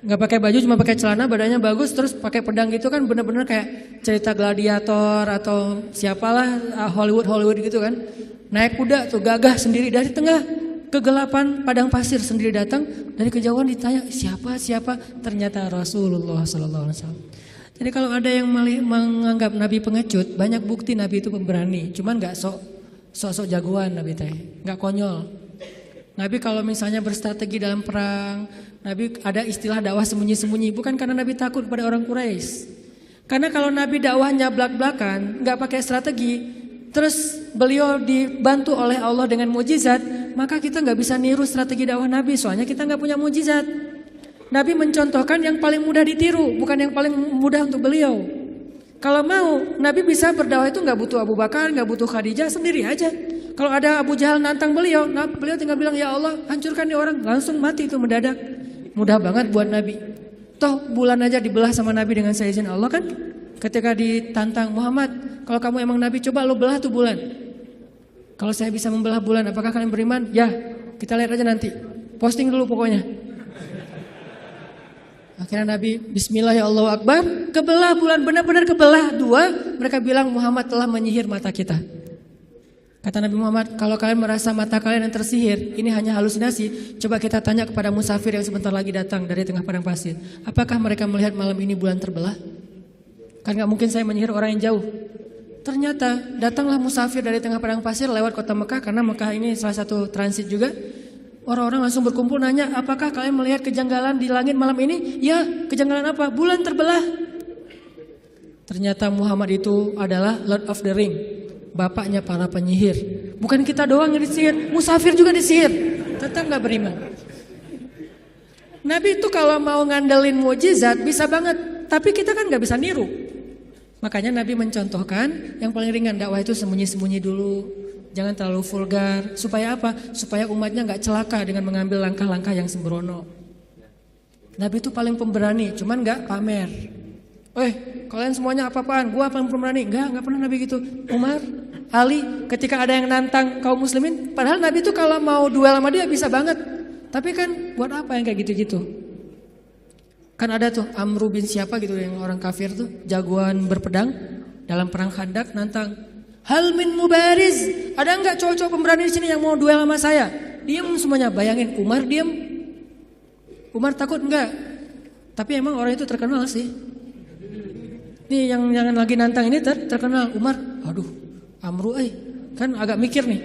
Speaker 1: Gak pakai baju, cuma pakai celana, badannya bagus, terus pakai pedang gitu kan bener-bener kayak cerita gladiator atau siapalah Hollywood gitu kan. Naik kuda tuh gagah sendiri dari tengah kegelapan padang pasir sendiri datang. Dari kejauhan ditanya siapa? Ternyata Rasulullah SAW. Jadi kalau ada yang menganggap Nabi pengecut, banyak bukti Nabi itu pemberani. Cuman gak sok jagoan Nabi teh, gak konyol. Nabi kalau misalnya berstrategi dalam perang, Nabi ada istilah dakwah sembunyi-sembunyi. Bukan karena Nabi takut kepada orang Quraisy. Karena kalau Nabi dakwahnya belak-belakan, gak pakai strategi, terus beliau dibantu oleh Allah dengan mujizat, maka kita gak bisa niru strategi dakwah Nabi. Soalnya kita gak punya mujizat. Nabi mencontohkan yang paling mudah ditiru, bukan yang paling mudah untuk beliau. Kalau mau, Nabi bisa berdakwah itu gak butuh Abu Bakar, gak butuh Khadijah, sendiri aja. Kalau ada Abu Jahal nantang beliau, beliau tinggal bilang, ya Allah hancurkan dia orang, langsung mati itu mendadak. Mudah banget buat Nabi. Toh bulan aja dibelah sama Nabi dengan seizin Allah kan. Ketika ditantang, Muhammad kalau kamu emang Nabi coba lo belah tuh bulan. Kalau saya bisa membelah bulan, apakah kalian beriman? Ya, kita lihat aja nanti. Posting dulu pokoknya. Akhirnya Nabi bismillah ya Allahu Akbar, kebelah bulan, benar-benar kebelah dua. Mereka bilang Muhammad telah menyihir mata kita. Kata Nabi Muhammad, kalau kalian merasa mata kalian yang tersihir, ini hanya halusinasi, coba kita tanya kepada musafir yang sebentar lagi datang dari tengah padang pasir. Apakah mereka melihat malam ini bulan terbelah? Kan gak mungkin saya menyihir orang yang jauh. Ternyata datanglah musafir dari tengah padang pasir lewat kota Mekah, karena Mekah ini salah satu transit juga. Orang-orang langsung berkumpul nanya, apakah kalian melihat kejanggalan di langit malam ini? Ya, kejanggalan apa? Bulan terbelah. Ternyata Muhammad itu adalah Lord of the Ring, bapaknya para penyihir. Bukan kita doang yang disihir, musafir juga disihir. Tetap gak beriman. Nabi itu kalau mau ngandelin mukjizat bisa banget, tapi kita kan gak bisa niru. Makanya Nabi mencontohkan yang paling ringan, dakwah itu sembunyi-sembunyi dulu. Jangan terlalu vulgar. Supaya apa? Supaya umatnya gak celaka dengan mengambil langkah-langkah yang sembrono. Nabi itu paling pemberani, cuman gak pamer. Kalian semuanya apa-apaan? Gua paling pemberani. Enggak pernah Nabi gitu. Umar, Ali, ketika ada yang nantang kaum muslimin, padahal Nabi itu kalau mau duel sama dia bisa banget. Tapi kan buat apa yang kayak gitu-gitu? Kan ada tuh Amru bin siapa gitu yang orang kafir tuh, jagoan berpedang dalam perang Khandak, nantang. Hal min mubariz, ada enggak cowok-cowok pemberani di sini yang mau duel sama saya? Diam semuanya, bayangin Umar diam. Umar takut enggak? Tapi emang orang itu terkenal sih. Nih yang lagi nantang ini terkenal Umar. Aduh, Amru kan agak mikir nih.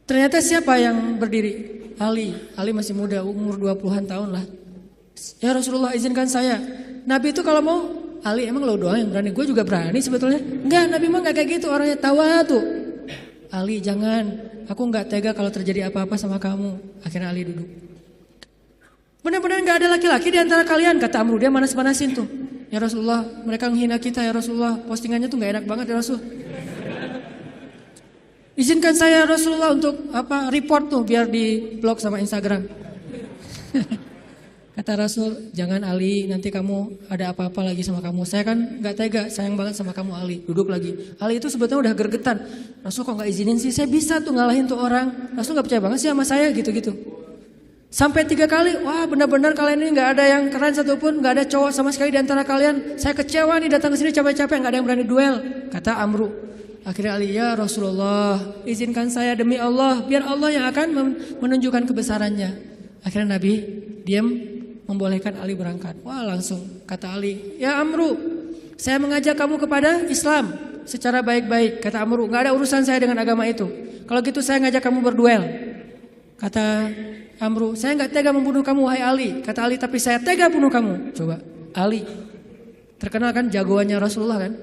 Speaker 1: Ternyata siapa yang berdiri? Ali masih muda, umur 20-an tahun lah. Ya Rasulullah izinkan saya. Nabi itu kalau mau, Ali emang lo doang yang berani, gue juga berani sebetulnya. Enggak, Nabi mah gak kayak gitu, orangnya tawa tuh. Ali jangan, aku gak tega kalau terjadi apa-apa sama kamu. Akhirnya Ali duduk. Benar-benar gak ada laki-laki di antara kalian, kata Amru, dia manas-manasin tuh. Ya Rasulullah, mereka menghina kita ya Rasulullah, postingannya tuh gak enak banget ya Rasul. Izinkan saya Rasulullah untuk report tuh biar di blog sama Instagram. Kata Rasul, jangan Ali, nanti kamu ada apa-apa lagi sama kamu. Saya kan gak tega, sayang banget sama kamu Ali. Duduk lagi. Ali itu sebetulnya udah gergetan. Rasul kok gak izinin sih, saya bisa tuh ngalahin tuh orang. Rasul gak percaya banget sih sama saya gitu-gitu. Sampai 3 kali, wah benar-benar kalian ini gak ada yang keren satupun, gak ada cowok sama sekali di antara kalian. Saya kecewa nih datang ke sini capek-capek, gak ada yang berani duel. Kata Amru. Akhirnya Ali, ya Rasulullah, izinkan saya demi Allah, biar Allah yang akan menunjukkan kebesarannya. Akhirnya Nabi diam, membolehkan Ali berangkat. Wah langsung kata Ali, ya Amru, saya mengajak kamu kepada Islam secara baik-baik. Kata Amru, gak ada urusan saya dengan agama itu. Kalau gitu saya ngajak kamu berduel. Kata Amru, saya gak tega membunuh kamu wahai Ali. Kata Ali, tapi saya tega bunuh kamu. Coba, Ali terkenal kan jagoannya Rasulullah kan.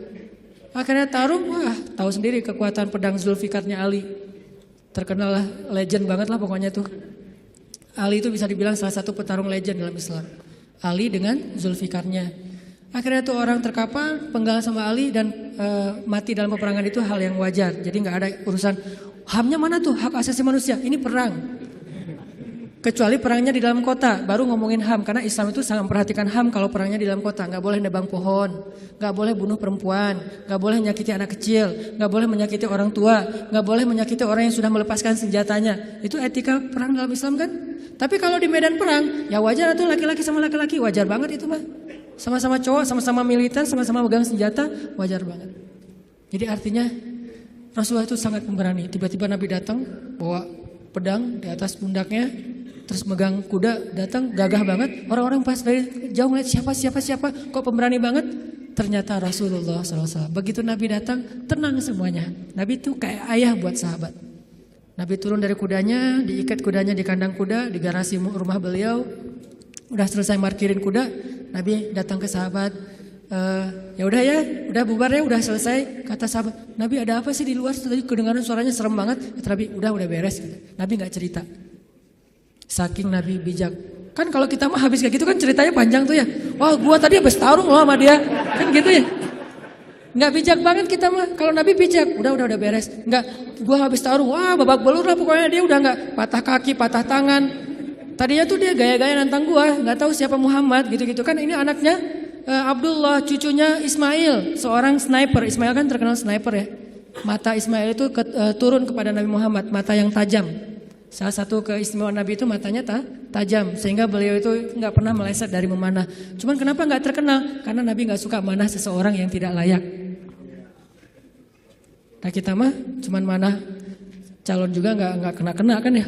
Speaker 1: Akhirnya tarung, wah tahu sendiri kekuatan pedang Zulfikarnya Ali. Terkenal lah, legend banget lah pokoknya tuh. Ali itu bisa dibilang salah satu petarung legend dalam Islam. Ali dengan Zulfikarnya. Akhirnya tuh orang terkapar, penggal sama Ali dan mati dalam peperangan itu hal yang wajar. Jadi gak ada urusan HAM-nya mana tuh, hak asasi manusia. Ini perang. Kecuali perangnya di dalam kota, baru ngomongin HAM. Karena Islam itu sangat memperhatikan HAM kalau perangnya di dalam kota. Gak boleh nebang pohon, gak boleh bunuh perempuan, gak boleh menyakiti anak kecil, gak boleh menyakiti orang tua, gak boleh menyakiti orang yang sudah melepaskan senjatanya. Itu etika perang dalam Islam kan. Tapi kalau di medan perang, ya wajar tuh laki-laki sama laki-laki, wajar banget itu mah. Sama-sama cowok, sama-sama militer, sama-sama pegang senjata, wajar banget. Jadi artinya Rasulullah itu sangat pemberani. Tiba-tiba Nabi datang bawa pedang di atas pundaknya, terus megang kuda, datang gagah banget. Orang-orang pas dari jauh ngeliat siapa, kok pemberani banget. Ternyata Rasulullah SAW. Begitu Nabi datang, tenang semuanya. Nabi itu kayak ayah buat sahabat. Nabi turun dari kudanya, diikat kudanya di kandang kuda di garasi rumah beliau. Udah selesai markirin kuda, Nabi datang ke sahabat. Ya udah ya, udah bubar ya, udah selesai. Kata sahabat, Nabi ada apa sih di luar? Tadi kedengaran suaranya serem banget. Kata Nabi, udah beres. Nabi nggak cerita. Saking Nabi bijak. Kan kalau kita mah habis kayak gitu kan ceritanya panjang tuh ya. Wah gua tadi habis tarung loh sama dia. Kan gitu ya. Nggak bijak banget kita mah. Kalau Nabi bijak, udah beres. Nggak, gua habis tarung, wah babak belur lah pokoknya. Dia udah nggak patah kaki, patah tangan. Tadinya tuh dia gaya-gaya nantang gua, nggak tahu siapa Muhammad gitu-gitu kan. Ini anaknya Abdullah, cucunya Ismail, seorang sniper. Ismail kan terkenal sniper ya. Mata Ismail itu turun kepada Nabi Muhammad, mata yang tajam. Salah satu keistimewaan Nabi itu matanya tajam, sehingga beliau itu nggak pernah meleset dari memanah. Cuman kenapa nggak terkenal? Karena Nabi nggak suka manah seseorang yang tidak layak. Nah kita mah cuman manah calon juga nggak kena kan ya?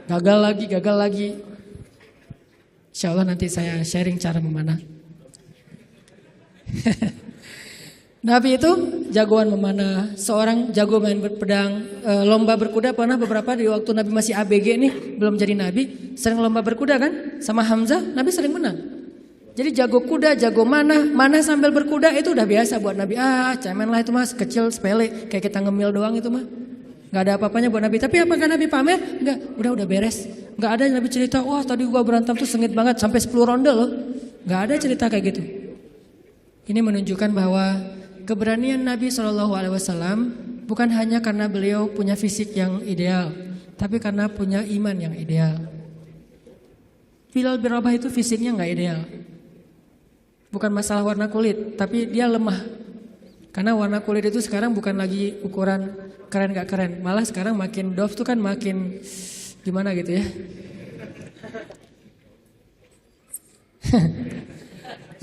Speaker 1: Gagal lagi. Insya Allah nanti saya sharing cara memanah. Nabi itu jagoan memanah, seorang jago main pedang, lomba berkuda pernah beberapa di waktu Nabi masih ABG nih, belum jadi Nabi, sering lomba berkuda kan, sama Hamzah, Nabi sering menang. Jadi jago kuda, jago manah sambil berkuda itu udah biasa buat Nabi. Cemen lah itu mas, kecil sepele, kayak kita ngemil doang itu mah. Gak ada apa-apanya buat Nabi. Tapi apakah Nabi pamer? Enggak, udah beres. Gak ada Nabi cerita, wah tadi gua berantem tuh sengit banget sampai 10 ronde loh. Gak ada cerita kayak gitu. Ini menunjukkan bahwa keberanian Nabi SAW bukan hanya karena beliau punya fisik yang ideal, tapi karena punya iman yang ideal. Bilal bin Rabah itu fisiknya nggak ideal, bukan masalah warna kulit, tapi dia lemah. Karena warna kulit itu sekarang bukan lagi ukuran keren nggak keren, malah sekarang makin dof tuh kan makin gimana gitu ya.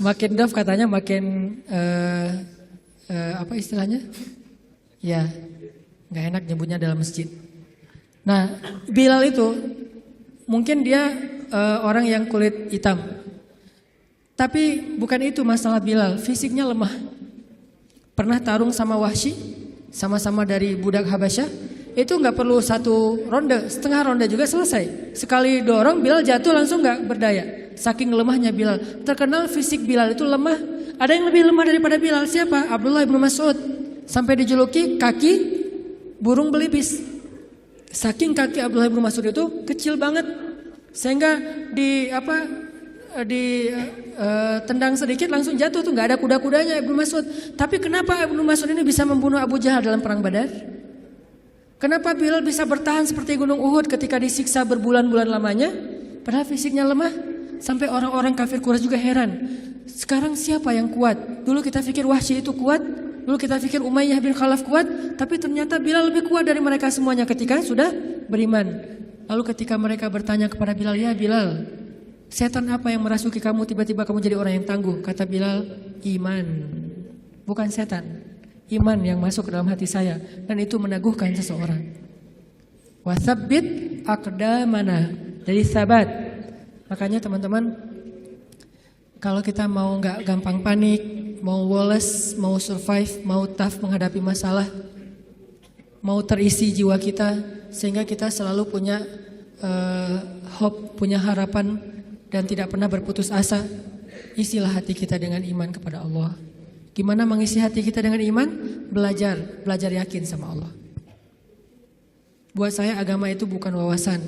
Speaker 1: Makin dof katanya makin apa istilahnya? Ya, nggak enak nyebutnya dalam masjid. Nah, Bilal itu mungkin dia orang yang kulit hitam. Tapi bukan itu masalah Bilal, fisiknya lemah. Pernah tarung sama Wahsy, sama-sama dari budak Habasyah. Itu nggak perlu 1 ronde, setengah ronde juga selesai. Sekali dorong Bilal jatuh langsung nggak berdaya. Saking lemahnya Bilal. Terkenal fisik Bilal itu lemah. Ada yang lebih lemah daripada Bilal, siapa? Abdullah bin Mas'ud. Sampai dijuluki kaki burung belibis. Saking kaki Abdullah bin Mas'ud itu kecil banget, sehingga tendang sedikit langsung jatuh tuh, nggak ada kuda-kudanya Ibnu Mas'ud. Tapi kenapa Ibnu Mas'ud ini bisa membunuh Abu Jahal dalam perang Badar? Kenapa Bilal bisa bertahan seperti gunung Uhud ketika disiksa berbulan-bulan lamanya? Padahal fisiknya lemah. Sampai orang-orang kafir Quraisy juga heran. Sekarang siapa yang kuat? Dulu kita pikir Wahsy itu kuat, dulu kita pikir Umayyah bin Khalaf kuat, tapi ternyata Bilal lebih kuat dari mereka semuanya ketika sudah beriman. Lalu ketika mereka bertanya kepada Bilal, ya Bilal, setan apa yang merasuki kamu tiba-tiba kamu jadi orang yang tangguh? Kata Bilal, iman, bukan setan. Iman yang masuk ke dalam hati saya, dan itu meneguhkan seseorang. Watsabbit aqdamana, jadi sabat. Makanya teman-teman, kalau kita mau nggak gampang panik, mau woles, mau survive, mau tough menghadapi masalah, mau terisi jiwa kita, sehingga kita selalu punya hope, punya harapan, dan tidak pernah berputus asa. Isilah hati kita dengan iman kepada Allah. Gimana mengisi hati kita dengan iman? Belajar yakin sama Allah. Buat saya agama itu bukan wawasan,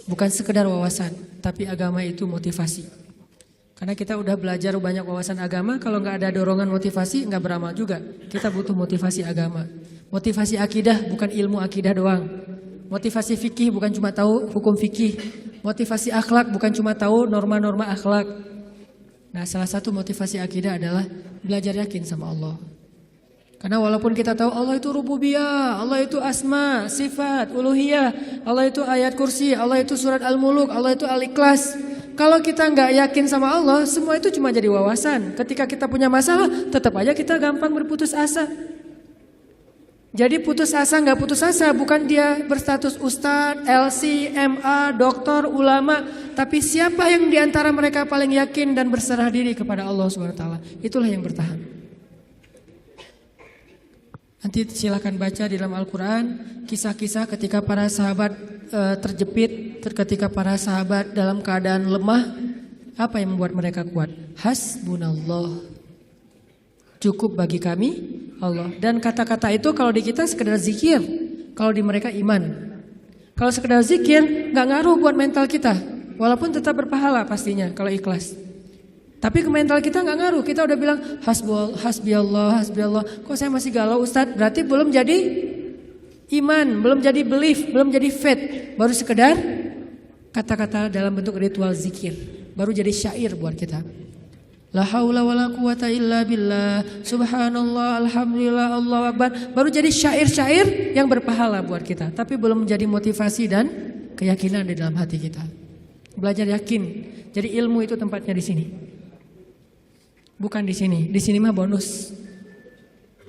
Speaker 1: bukan sekedar wawasan, tapi agama itu motivasi. Karena kita udah belajar banyak wawasan agama, kalau nggak ada dorongan motivasi nggak beramal juga. Kita butuh motivasi agama, motivasi akidah, bukan ilmu akidah doang. Motivasi fikih bukan cuma tahu hukum fikih, motivasi akhlak bukan cuma tahu norma-norma akhlak. Nah, salah satu motivasi akidah adalah belajar yakin sama Allah. Karena walaupun kita tahu Allah itu rububiyah, Allah itu asma, sifat, uluhiyah, Allah itu ayat kursi, Allah itu surat Al-Muluk, Allah itu Al-Ikhlas. Kalau kita nggak yakin sama Allah, semua itu cuma jadi wawasan. Ketika kita punya masalah, tetap aja kita gampang berputus asa. Jadi putus asa nggak putus asa, bukan dia berstatus ustadz, LC, MA, doktor, ulama, tapi siapa yang diantara mereka paling yakin dan berserah diri kepada Allah SWT, itulah yang bertahan. Nanti silakan baca di dalam Al-Quran kisah-kisah ketika para sahabat terjepit, ketika para sahabat dalam keadaan lemah. Apa yang membuat mereka kuat? Hasbunallah, cukup bagi kami Allah. Dan kata-kata itu kalau di kita sekedar zikir, kalau di mereka iman. Kalau sekedar zikir gak ngaruh buat mental kita, walaupun tetap berpahala pastinya kalau ikhlas. Tapi ke mental kita nggak ngaruh. Kita udah bilang hasbiyallah. Kok saya masih galau Ustadz? Berarti belum jadi iman, belum jadi belief, belum jadi faith. Baru sekedar kata-kata dalam bentuk ritual zikir. Baru jadi syair buat kita. La haula wala quwata illa billah, subhanallah, alhamdulillah, Allahu akbar. Baru jadi syair-syair yang berpahala buat kita. Tapi belum menjadi motivasi dan keyakinan di dalam hati kita. Belajar yakin. Jadi ilmu itu tempatnya di sini. Bukan di sini. Di sini mah bonus.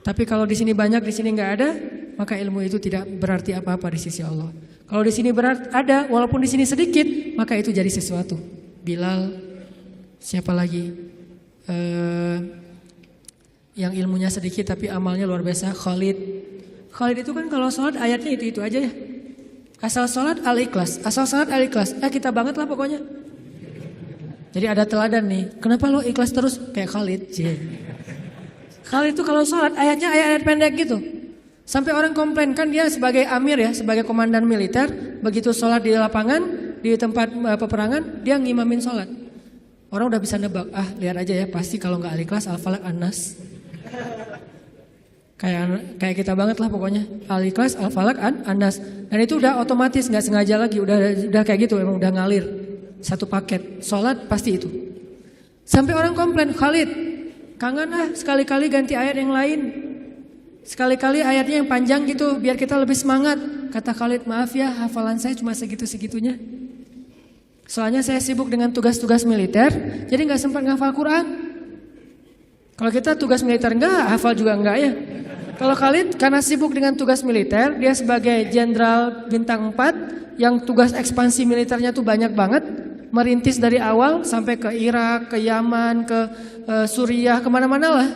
Speaker 1: Tapi kalau di sini banyak, di sini nggak ada, maka ilmu itu tidak berarti apa-apa di sisi Allah. Kalau di sini ada, walaupun di sini sedikit, maka itu jadi sesuatu. Bilal, siapa lagi? Yang ilmunya sedikit tapi amalnya luar biasa, Khalid itu kan kalau sholat ayatnya itu aja ya. Asal sholat al-ikhlas, kita banget lah pokoknya. Jadi ada teladan nih, kenapa lo ikhlas terus kayak Khalid? Khalid itu kalau sholat ayatnya ayat pendek gitu. Sampai orang komplain, kan dia sebagai amir ya, sebagai komandan militer, begitu sholat di lapangan, di tempat peperangan, dia ngimamin sholat. Orang udah bisa nebak, lihat aja ya, pasti kalau nggak al-ikhlas, al-falaq, an-nas. Kayak kita banget lah pokoknya, al-ikhlas, al-falaq, an-nas. Dan itu udah otomatis, nggak sengaja lagi, udah kayak gitu, emang udah ngalir. Satu paket, sholat pasti itu. Sampai orang komplain, Khalid, kangen sekali-kali ganti ayat yang lain. Sekali-kali ayatnya yang panjang gitu, biar kita lebih semangat. Kata Khalid, maaf ya, hafalan saya cuma segitu-segitunya. Soalnya saya sibuk dengan tugas-tugas militer, jadi gak sempat ngafal Quran. Kalau kita tugas militer enggak, hafal juga enggak ya. Kalau Khalid karena sibuk dengan tugas militer, dia sebagai jenderal bintang 4 yang tugas ekspansi militernya tuh banyak banget, merintis dari awal sampai ke Irak, ke Yaman, ke Suriah, kemana-mana lah.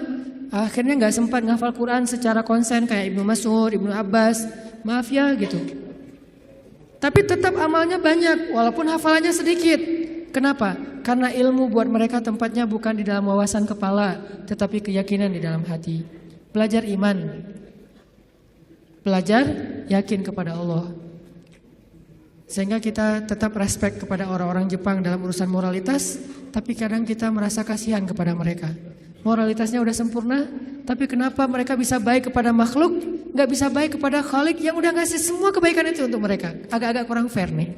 Speaker 1: Akhirnya gak sempat ngafal Quran secara konsen kayak Ibnu Mas'ud, Ibnu Abbas. Maaf ya gitu. Tapi tetap amalnya banyak walaupun hafalannya sedikit. Kenapa? Karena ilmu buat mereka tempatnya bukan di dalam wawasan kepala, tetapi keyakinan di dalam hati. Belajar iman. Belajar yakin kepada Allah. Sehingga kita tetap respect kepada orang-orang Jepang dalam urusan moralitas, tapi kadang kita merasa kasihan kepada mereka. Moralitasnya udah sempurna, tapi kenapa mereka bisa baik kepada makhluk, gak bisa baik kepada Khalik yang udah ngasih semua kebaikan itu untuk mereka. Agak-agak kurang fair nih.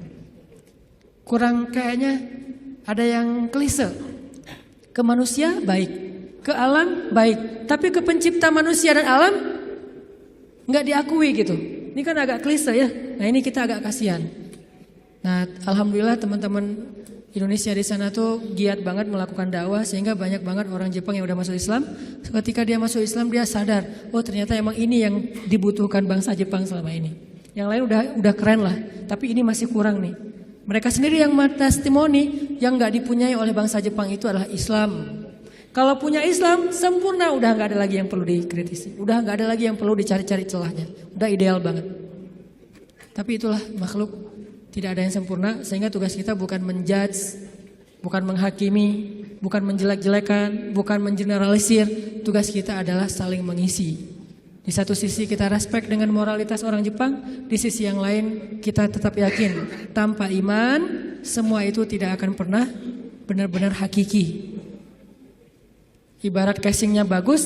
Speaker 1: Kurang kayaknya ada yang klise. Ke manusia baik, ke alam baik, tapi ke pencipta manusia dan alam gak diakui gitu. Ini kan agak klise ya. Nah ini kita agak kasihan. Nah alhamdulillah teman-teman Indonesia di sana tuh giat banget melakukan dakwah sehingga banyak banget orang Jepang yang udah masuk Islam. Ketika dia masuk Islam dia sadar, oh ternyata emang ini yang dibutuhkan bangsa Jepang selama ini. Yang lain udah keren lah, tapi ini masih kurang nih. Mereka sendiri yang testimoni yang nggak dipunyai oleh bangsa Jepang itu adalah Islam. Kalau punya Islam sempurna, udah nggak ada lagi yang perlu dikritisi, udah nggak ada lagi yang perlu dicari-cari celahnya, udah ideal banget. Tapi itulah makhluk. Tidak ada yang sempurna, sehingga tugas kita bukan menjudge, bukan menghakimi, bukan menjelek-jelekan, bukan mengeneralisir. Tugas kita adalah saling mengisi. Di satu sisi kita respect dengan moralitas orang Jepang, di sisi yang lain kita tetap yakin tanpa iman semua itu tidak akan pernah benar-benar hakiki. Ibarat casingnya bagus,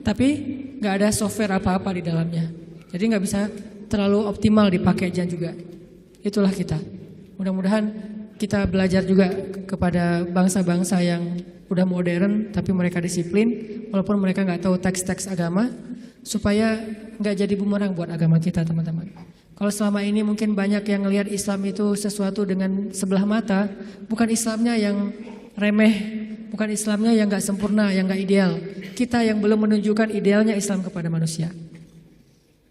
Speaker 1: tapi gak ada software apa-apa di dalamnya. Jadi gak bisa terlalu optimal dipakainya juga. Itulah kita. Mudah-mudahan kita belajar juga kepada bangsa-bangsa yang udah modern tapi mereka disiplin walaupun mereka nggak tahu teks-teks agama supaya nggak jadi bumerang buat agama kita teman-teman. Kalau selama ini mungkin banyak yang ngelihat Islam itu sesuatu dengan sebelah mata, bukan Islamnya yang remeh, bukan Islamnya yang nggak sempurna, yang nggak ideal. Kita yang belum menunjukkan idealnya Islam kepada manusia.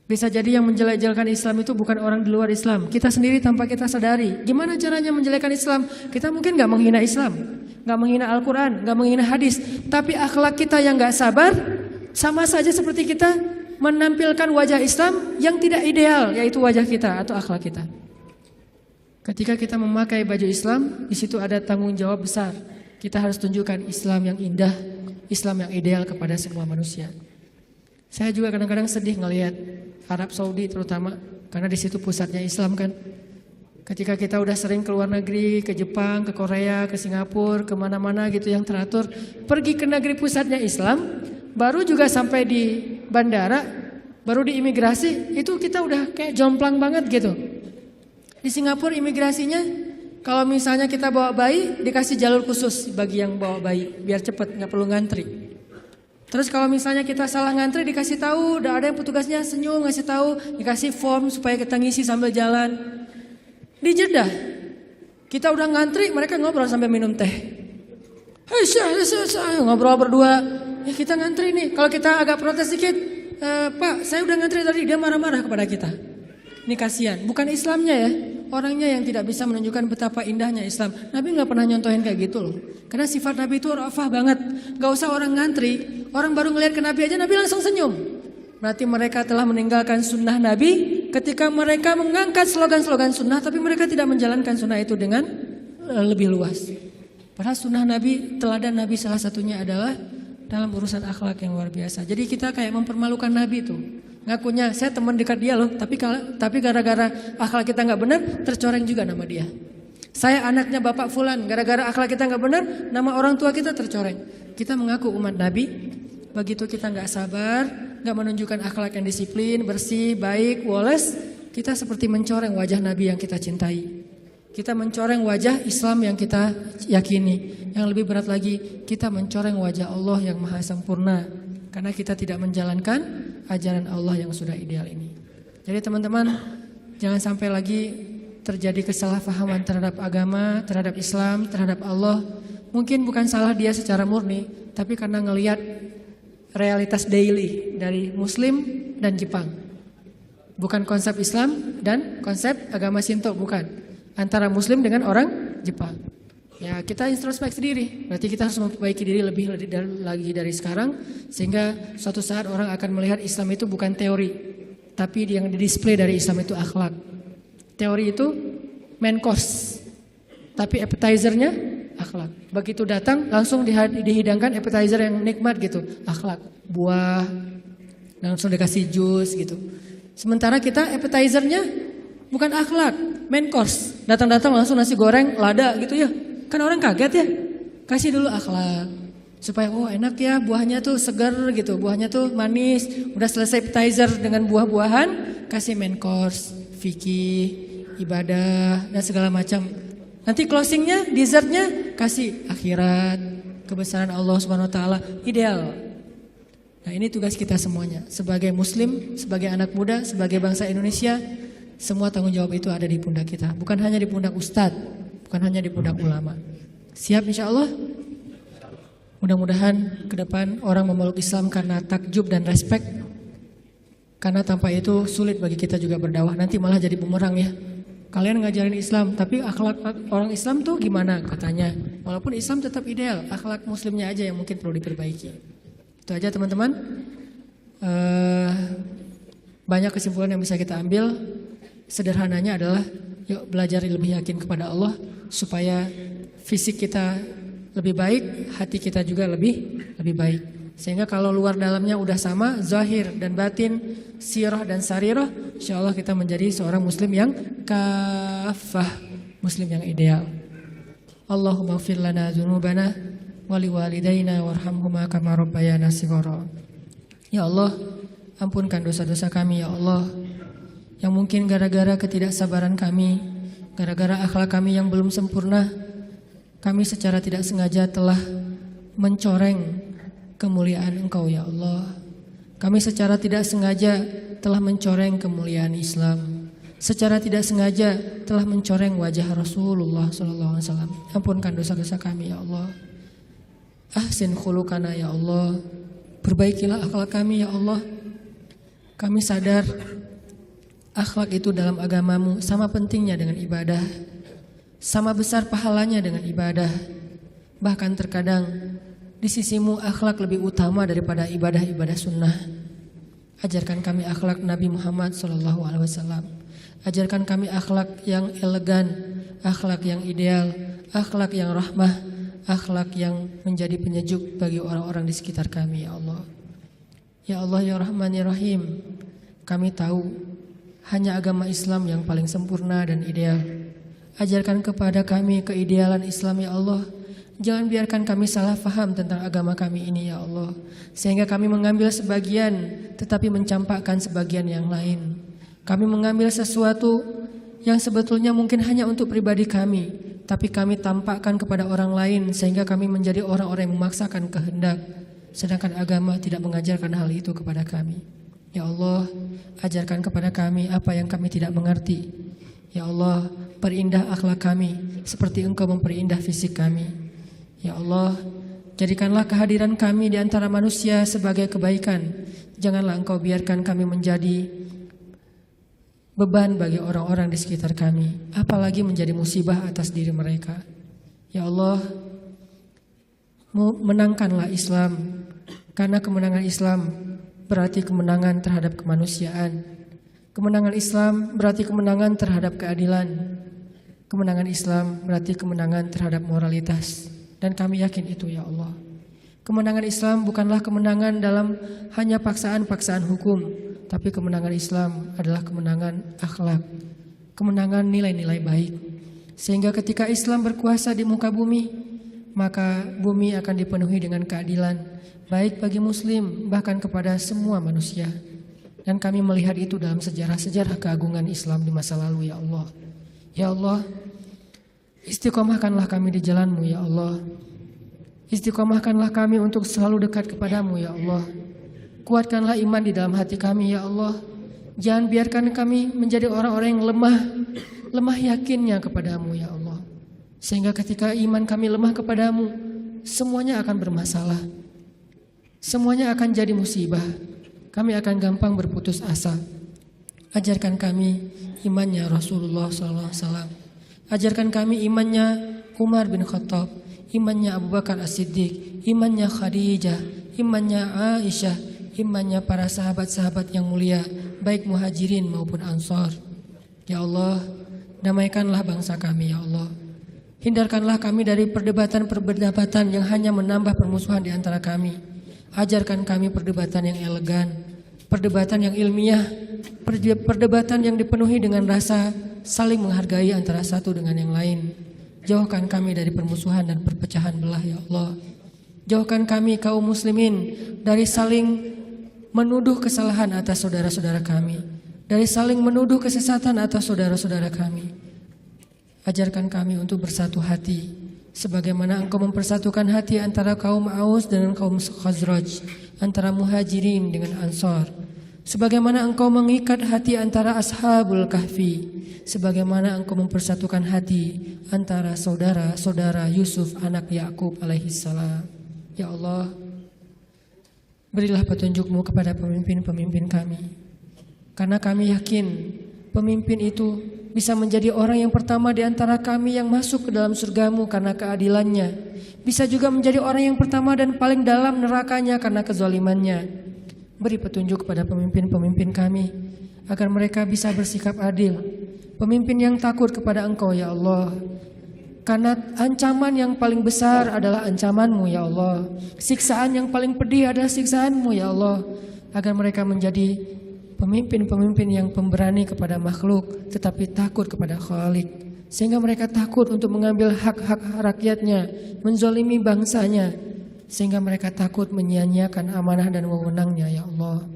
Speaker 1: Bisa jadi yang menjelek-jelekan Islam itu bukan orang di luar Islam. Kita sendiri tanpa kita sadari. Gimana caranya menjelekkan Islam? Kita mungkin gak menghina Islam, gak menghina Al-Quran, gak menghina hadis. Tapi akhlak kita yang gak sabar, sama saja seperti kita menampilkan wajah Islam yang tidak ideal, yaitu wajah kita atau akhlak kita. Ketika kita memakai baju Islam, di situ ada tanggung jawab besar. Kita harus tunjukkan Islam yang indah, Islam yang ideal kepada semua manusia. Saya juga kadang-kadang sedih ngelihat Arab Saudi terutama, karena di situ pusatnya Islam kan. Ketika kita udah sering ke luar negeri, ke Jepang, ke Korea, ke Singapura, kemana-mana gitu yang teratur, pergi ke negeri pusatnya Islam, baru juga sampai di bandara, baru di imigrasi, itu kita udah kayak jomplang banget gitu. Di Singapura imigrasinya, kalau misalnya kita bawa bayi, dikasih jalur khusus bagi yang bawa bayi, biar cepet, nggak perlu ngantri. Terus kalau misalnya kita salah ngantri, dikasih tahu, udah ada yang petugasnya senyum ngasih tahu, dikasih form supaya kita ngisi sambil jalan. Di Jeddah, kita udah ngantri, mereka ngobrol sampai minum teh. Ngobrol berdua. Ya kita ngantri nih. Kalau kita agak protes sedikit, Pak, saya udah ngantri tadi, dia marah-marah kepada kita. Ini kasihan. Bukan Islamnya ya, orangnya yang tidak bisa menunjukkan betapa indahnya Islam. Nabi nggak pernah nyontohin kayak gitu loh. Karena sifat Nabi itu rafah banget. Gak usah orang ngantri, orang baru ngelihat ke Nabi aja, Nabi langsung senyum. Berarti mereka telah meninggalkan sunnah Nabi ketika mereka mengangkat slogan-slogan sunnah, tapi mereka tidak menjalankan sunnah itu dengan lebih luas. Padahal sunnah Nabi, teladan Nabi salah satunya adalah dalam urusan akhlak yang luar biasa. Jadi kita kayak mempermalukan Nabi itu. Ngakunya saya teman dekat dia loh, tapi gara-gara akhlak kita nggak benar, tercoreng juga nama dia. Saya anaknya Bapak Fulan, gara-gara akhlak kita nggak benar, nama orang tua kita tercoreng. Kita mengaku umat Nabi, begitu kita nggak sabar, nggak menunjukkan akhlak yang disiplin, bersih, baik, woles, kita seperti mencoreng wajah Nabi yang kita cintai. Kita mencoreng wajah Islam yang kita yakini. Yang lebih berat lagi, kita mencoreng wajah Allah yang maha sempurna, karena kita tidak menjalankan ajaran Allah yang sudah ideal ini. Jadi teman-teman, jangan sampai lagi terjadi kesalahpahaman terhadap agama, terhadap Islam, terhadap Allah. Mungkin bukan salah dia secara murni, tapi karena ngelihat realitas daily dari Muslim dan Jepang. Bukan konsep Islam dan konsep agama Shinto, bukan. Antara Muslim dengan orang Jepang. Ya kita introspeksi diri. Berarti kita harus memperbaiki diri lebih lagi dari sekarang, sehingga suatu saat orang akan melihat Islam itu bukan teori, tapi yang didisplay dari Islam itu akhlak. Teori itu main course, tapi appetizernya akhlak. Begitu datang langsung dihidangkan appetizer yang nikmat gitu, akhlak, buah, langsung dikasih jus gitu. Sementara kita appetizernya bukan akhlak, main course. Datang-datang langsung nasi goreng, lada gitu ya. Kan orang kaget ya. Kasih dulu akhlak. Supaya oh enak ya, buahnya tuh segar gitu, buahnya tuh manis. Udah selesai appetizer dengan buah-buahan, kasih main course, fikih, ibadah dan segala macam. Nanti closingnya, dessertnya kasih akhirat, kebesaran Allah Subhanahu Wa Taala, ideal. Nah ini tugas kita semuanya. Sebagai Muslim, sebagai anak muda, sebagai bangsa Indonesia, semua tanggung jawab itu ada di pundak kita. Bukan hanya di pundak ustadz, bukan hanya di pundak ulama. Siap insya Allah? Mudah-mudahan ke depan orang memeluk Islam karena takjub dan respek. Karena tanpa itu sulit bagi kita juga berdakwah. Nanti malah jadi bumerang ya. Kalian ngajarin Islam, tapi akhlak orang Islam tuh gimana katanya. Walaupun Islam tetap ideal, akhlak muslimnya aja yang mungkin perlu diperbaiki. Itu aja teman-teman. Banyak kesimpulan yang bisa kita ambil. Sederhananya adalah yuk belajar lebih yakin kepada Allah, supaya fisik kita lebih baik, hati kita juga lebih baik. Sehingga kalau luar dalamnya udah sama, zahir dan batin, sirah dan sarirah, insyaallah kita menjadi seorang muslim yang kafah, muslim yang ideal. Allahumma ighfir lana dzunubana wa liwalidayna warhamhuma kama rabbayana shighara. Ya Allah, ampunkan dosa-dosa kami ya Allah, yang mungkin gara-gara ketidaksabaran kami, gara-gara akhlak kami yang belum sempurna, kami secara tidak sengaja telah mencoreng kemuliaan Engkau ya Allah. Kami secara tidak sengaja telah mencoreng kemuliaan Islam. Secara tidak sengaja telah mencoreng wajah Rasulullah SAW. Ampunkan dosa-dosa kami ya Allah. Ahsin khuluqana ya Allah. Perbaikilah akhlak kami ya Allah. Kami sadar akhlak itu dalam agamamu sama pentingnya dengan ibadah, sama besar pahalanya dengan ibadah. Bahkan terkadang di sisimu akhlak lebih utama daripada ibadah-ibadah sunnah. Ajarkan kami akhlak Nabi Muhammad SAW. Ajarkan kami akhlak yang elegan, akhlak yang ideal, akhlak yang rahmah, akhlak yang menjadi penyejuk bagi orang-orang di sekitar kami ya Allah. Ya Allah ya Rahman ya Rahim, kami tahu hanya agama Islam yang paling sempurna dan ideal. Ajarkan kepada kami keidealan Islam ya Allah. Jangan biarkan kami salah faham tentang agama kami ini ya Allah, sehingga kami mengambil sebagian tetapi mencampakkan sebagian yang lain. Kami mengambil sesuatu yang sebetulnya mungkin hanya untuk pribadi kami, tapi kami tampakkan kepada orang lain sehingga kami menjadi orang-orang yang memaksakan kehendak, sedangkan agama tidak mengajarkan hal itu kepada kami. Ya Allah, ajarkan kepada kami apa yang kami tidak mengerti. Ya Allah, perindah akhlak kami seperti Engkau memperindah fisik kami. Ya Allah, jadikanlah kehadiran kami di antara manusia sebagai kebaikan. Janganlah Engkau biarkan kami menjadi beban bagi orang-orang di sekitar kami, apalagi menjadi musibah atas diri mereka. Ya Allah, menangkanlah Islam, karena kemenangan Islam berarti kemenangan terhadap kemanusiaan. Kemenangan Islam berarti kemenangan terhadap keadilan. Kemenangan Islam berarti kemenangan terhadap moralitas. Dan kami yakin itu ya Allah. Kemenangan Islam bukanlah kemenangan dalam hanya paksaan-paksaan hukum, tapi kemenangan Islam adalah kemenangan akhlak, kemenangan nilai-nilai baik. Sehingga ketika Islam berkuasa di muka bumi, maka bumi akan dipenuhi dengan keadilan, baik bagi muslim bahkan kepada semua manusia. Dan kami melihat itu dalam sejarah-sejarah keagungan Islam di masa lalu ya Allah. Ya Allah, istiqomahkanlah kami di jalan-Mu ya Allah. Istiqomahkanlah kami untuk selalu dekat kepadamu ya Allah. Kuatkanlah iman di dalam hati kami ya Allah. Jangan biarkan kami menjadi orang-orang yang lemah yakinnya kepadamu ya Allah. Sehingga ketika iman kami lemah kepadamu, semuanya akan bermasalah. Semuanya akan jadi musibah. Kami akan gampang berputus asa. Ajarkan kami imannya Rasulullah SAW. Ajarkan kami imannya Umar bin Khattab, imannya Abu Bakar As-Siddiq, imannya Khadijah, imannya Aisyah, imannya para sahabat-sahabat yang mulia, baik muhajirin maupun ansar. Ya Allah, damaikanlah bangsa kami ya Allah. Hindarkanlah kami dari perdebatan-perdebatan yang hanya menambah permusuhan di antara kami. Ajarkan kami perdebatan yang elegan, perdebatan yang ilmiah, perdebatan yang dipenuhi dengan rasa saling menghargai antara satu dengan yang lain. Jauhkan kami dari permusuhan dan perpecahan belah ya Allah. Jauhkan kami kaum muslimin dari saling menuduh kesalahan atas saudara-saudara kami, dari saling menuduh kesesatan atas saudara-saudara kami. Ajarkan kami untuk bersatu hati, sebagaimana Engkau mempersatukan hati antara kaum Aus dengan kaum Khazraj, antara muhajirin dengan ansar. Sebagaimana Engkau mengikat hati antara Ashabul Kahfi, sebagaimana Engkau mempersatukan hati antara saudara-saudara Yusuf anak Yakub alaihissalam. Ya Allah, berilah petunjuk-Mu kepada pemimpin-pemimpin kami, karena kami yakin pemimpin itu bisa menjadi orang yang pertama di antara kami yang masuk ke dalam surga-Mu karena keadilannya. Bisa juga menjadi orang yang pertama dan paling dalam nerakanya karena kezalimannya. Beri petunjuk kepada pemimpin-pemimpin kami agar mereka bisa bersikap adil. Pemimpin yang takut kepada Engkau ya Allah. Karena ancaman yang paling besar adalah ancaman-Mu ya Allah. Siksaan yang paling pedih adalah siksaan-Mu ya Allah. Agar mereka menjadi pemimpin-pemimpin yang pemberani kepada makhluk tetapi takut kepada Khalik, sehingga mereka takut untuk mengambil hak-hak rakyatnya, menzalimi bangsanya, sehingga mereka takut menyia-nyiakan amanah dan wewenangnya ya Allah.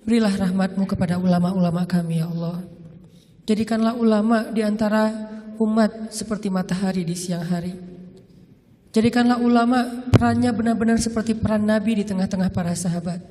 Speaker 1: Berilah rahmat-Mu kepada ulama-ulama kami ya Allah. Jadikanlah ulama di antara umat seperti matahari di siang hari. Jadikanlah ulama perannya benar-benar seperti peran Nabi di tengah-tengah para sahabat.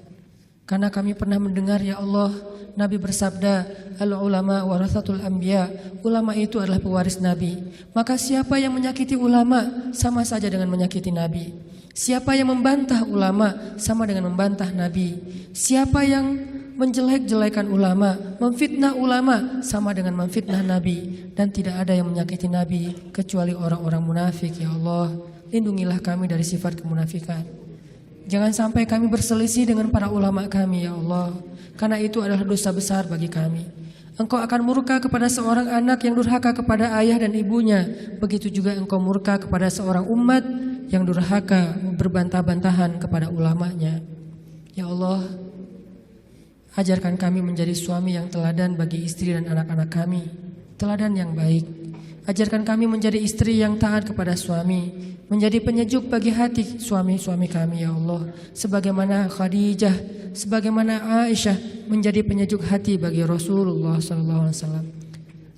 Speaker 1: Karena kami pernah mendengar ya Allah, Nabi bersabda, al-ulama warathatul anbiya, ulama itu adalah pewaris Nabi. Maka siapa yang menyakiti ulama sama saja dengan menyakiti Nabi. Siapa yang membantah ulama sama dengan membantah Nabi. Siapa yang menjelek-jelekan ulama, memfitnah ulama sama dengan memfitnah Nabi. Dan tidak ada yang menyakiti Nabi kecuali orang-orang munafik ya Allah. Lindungilah kami dari sifat kemunafikan. Jangan sampai kami berselisih dengan para ulama kami ya Allah, karena itu adalah dosa besar bagi kami. Engkau akan murka kepada seorang anak yang durhaka kepada ayah dan ibunya. Begitu juga Engkau murka kepada seorang umat yang durhaka berbantah-bantahan kepada ulamanya. Ya Allah, ajarkan kami menjadi suami yang teladan bagi istri dan anak-anak kami. teladan yang baik. Ajarkan kami menjadi istri yang taat kepada suami, menjadi penyejuk bagi hati suami-suami kami ya Allah, sebagaimana Khadijah, sebagaimana Aisyah menjadi penyejuk hati bagi Rasulullah SAW.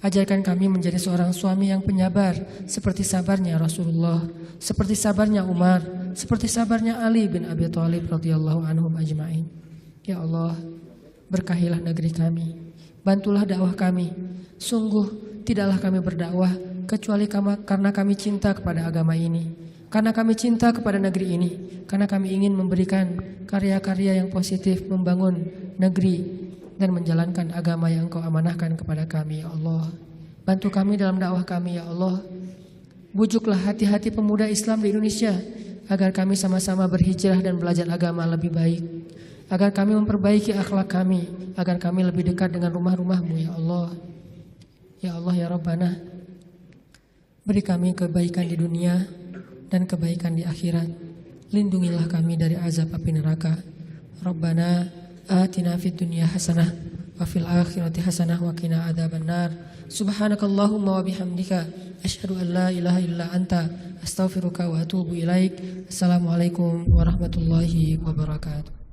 Speaker 1: Ajarkan kami menjadi seorang suami yang penyabar, seperti sabarnya Rasulullah, seperti sabarnya Umar, seperti sabarnya Ali bin Abi Thalib radhiyallahu anhum ajma'in. Ya Allah, berkahilah negeri kami, bantulah dakwah kami. Sungguh tidaklah kami berdakwah kecuali karena kami cinta kepada agama ini, karena kami cinta kepada negeri ini, karena kami ingin memberikan karya-karya yang positif, membangun negeri dan menjalankan agama yang Engkau amanahkan kepada kami ya Allah. Bantu kami dalam dakwah kami ya Allah. Bujuklah hati-hati pemuda Islam di Indonesia agar kami sama-sama berhijrah dan belajar agama lebih baik, agar kami memperbaiki akhlak kami, agar kami lebih dekat dengan rumah-rumah-Mu ya Allah. Ya Allah ya Rabbana, beri kami kebaikan di dunia dan kebaikan di akhirat. Lindungilah kami dari azab api neraka. Rabbana atina fid dunya hasanah wa fil akhirati hasanah wa qina adzabannar. Subhanakallahumma wa bihamdika asyhadu an la ilaha illa anta astaghfiruka wa atubu ilaik. Assalamualaikum warahmatullahi wabarakatuh.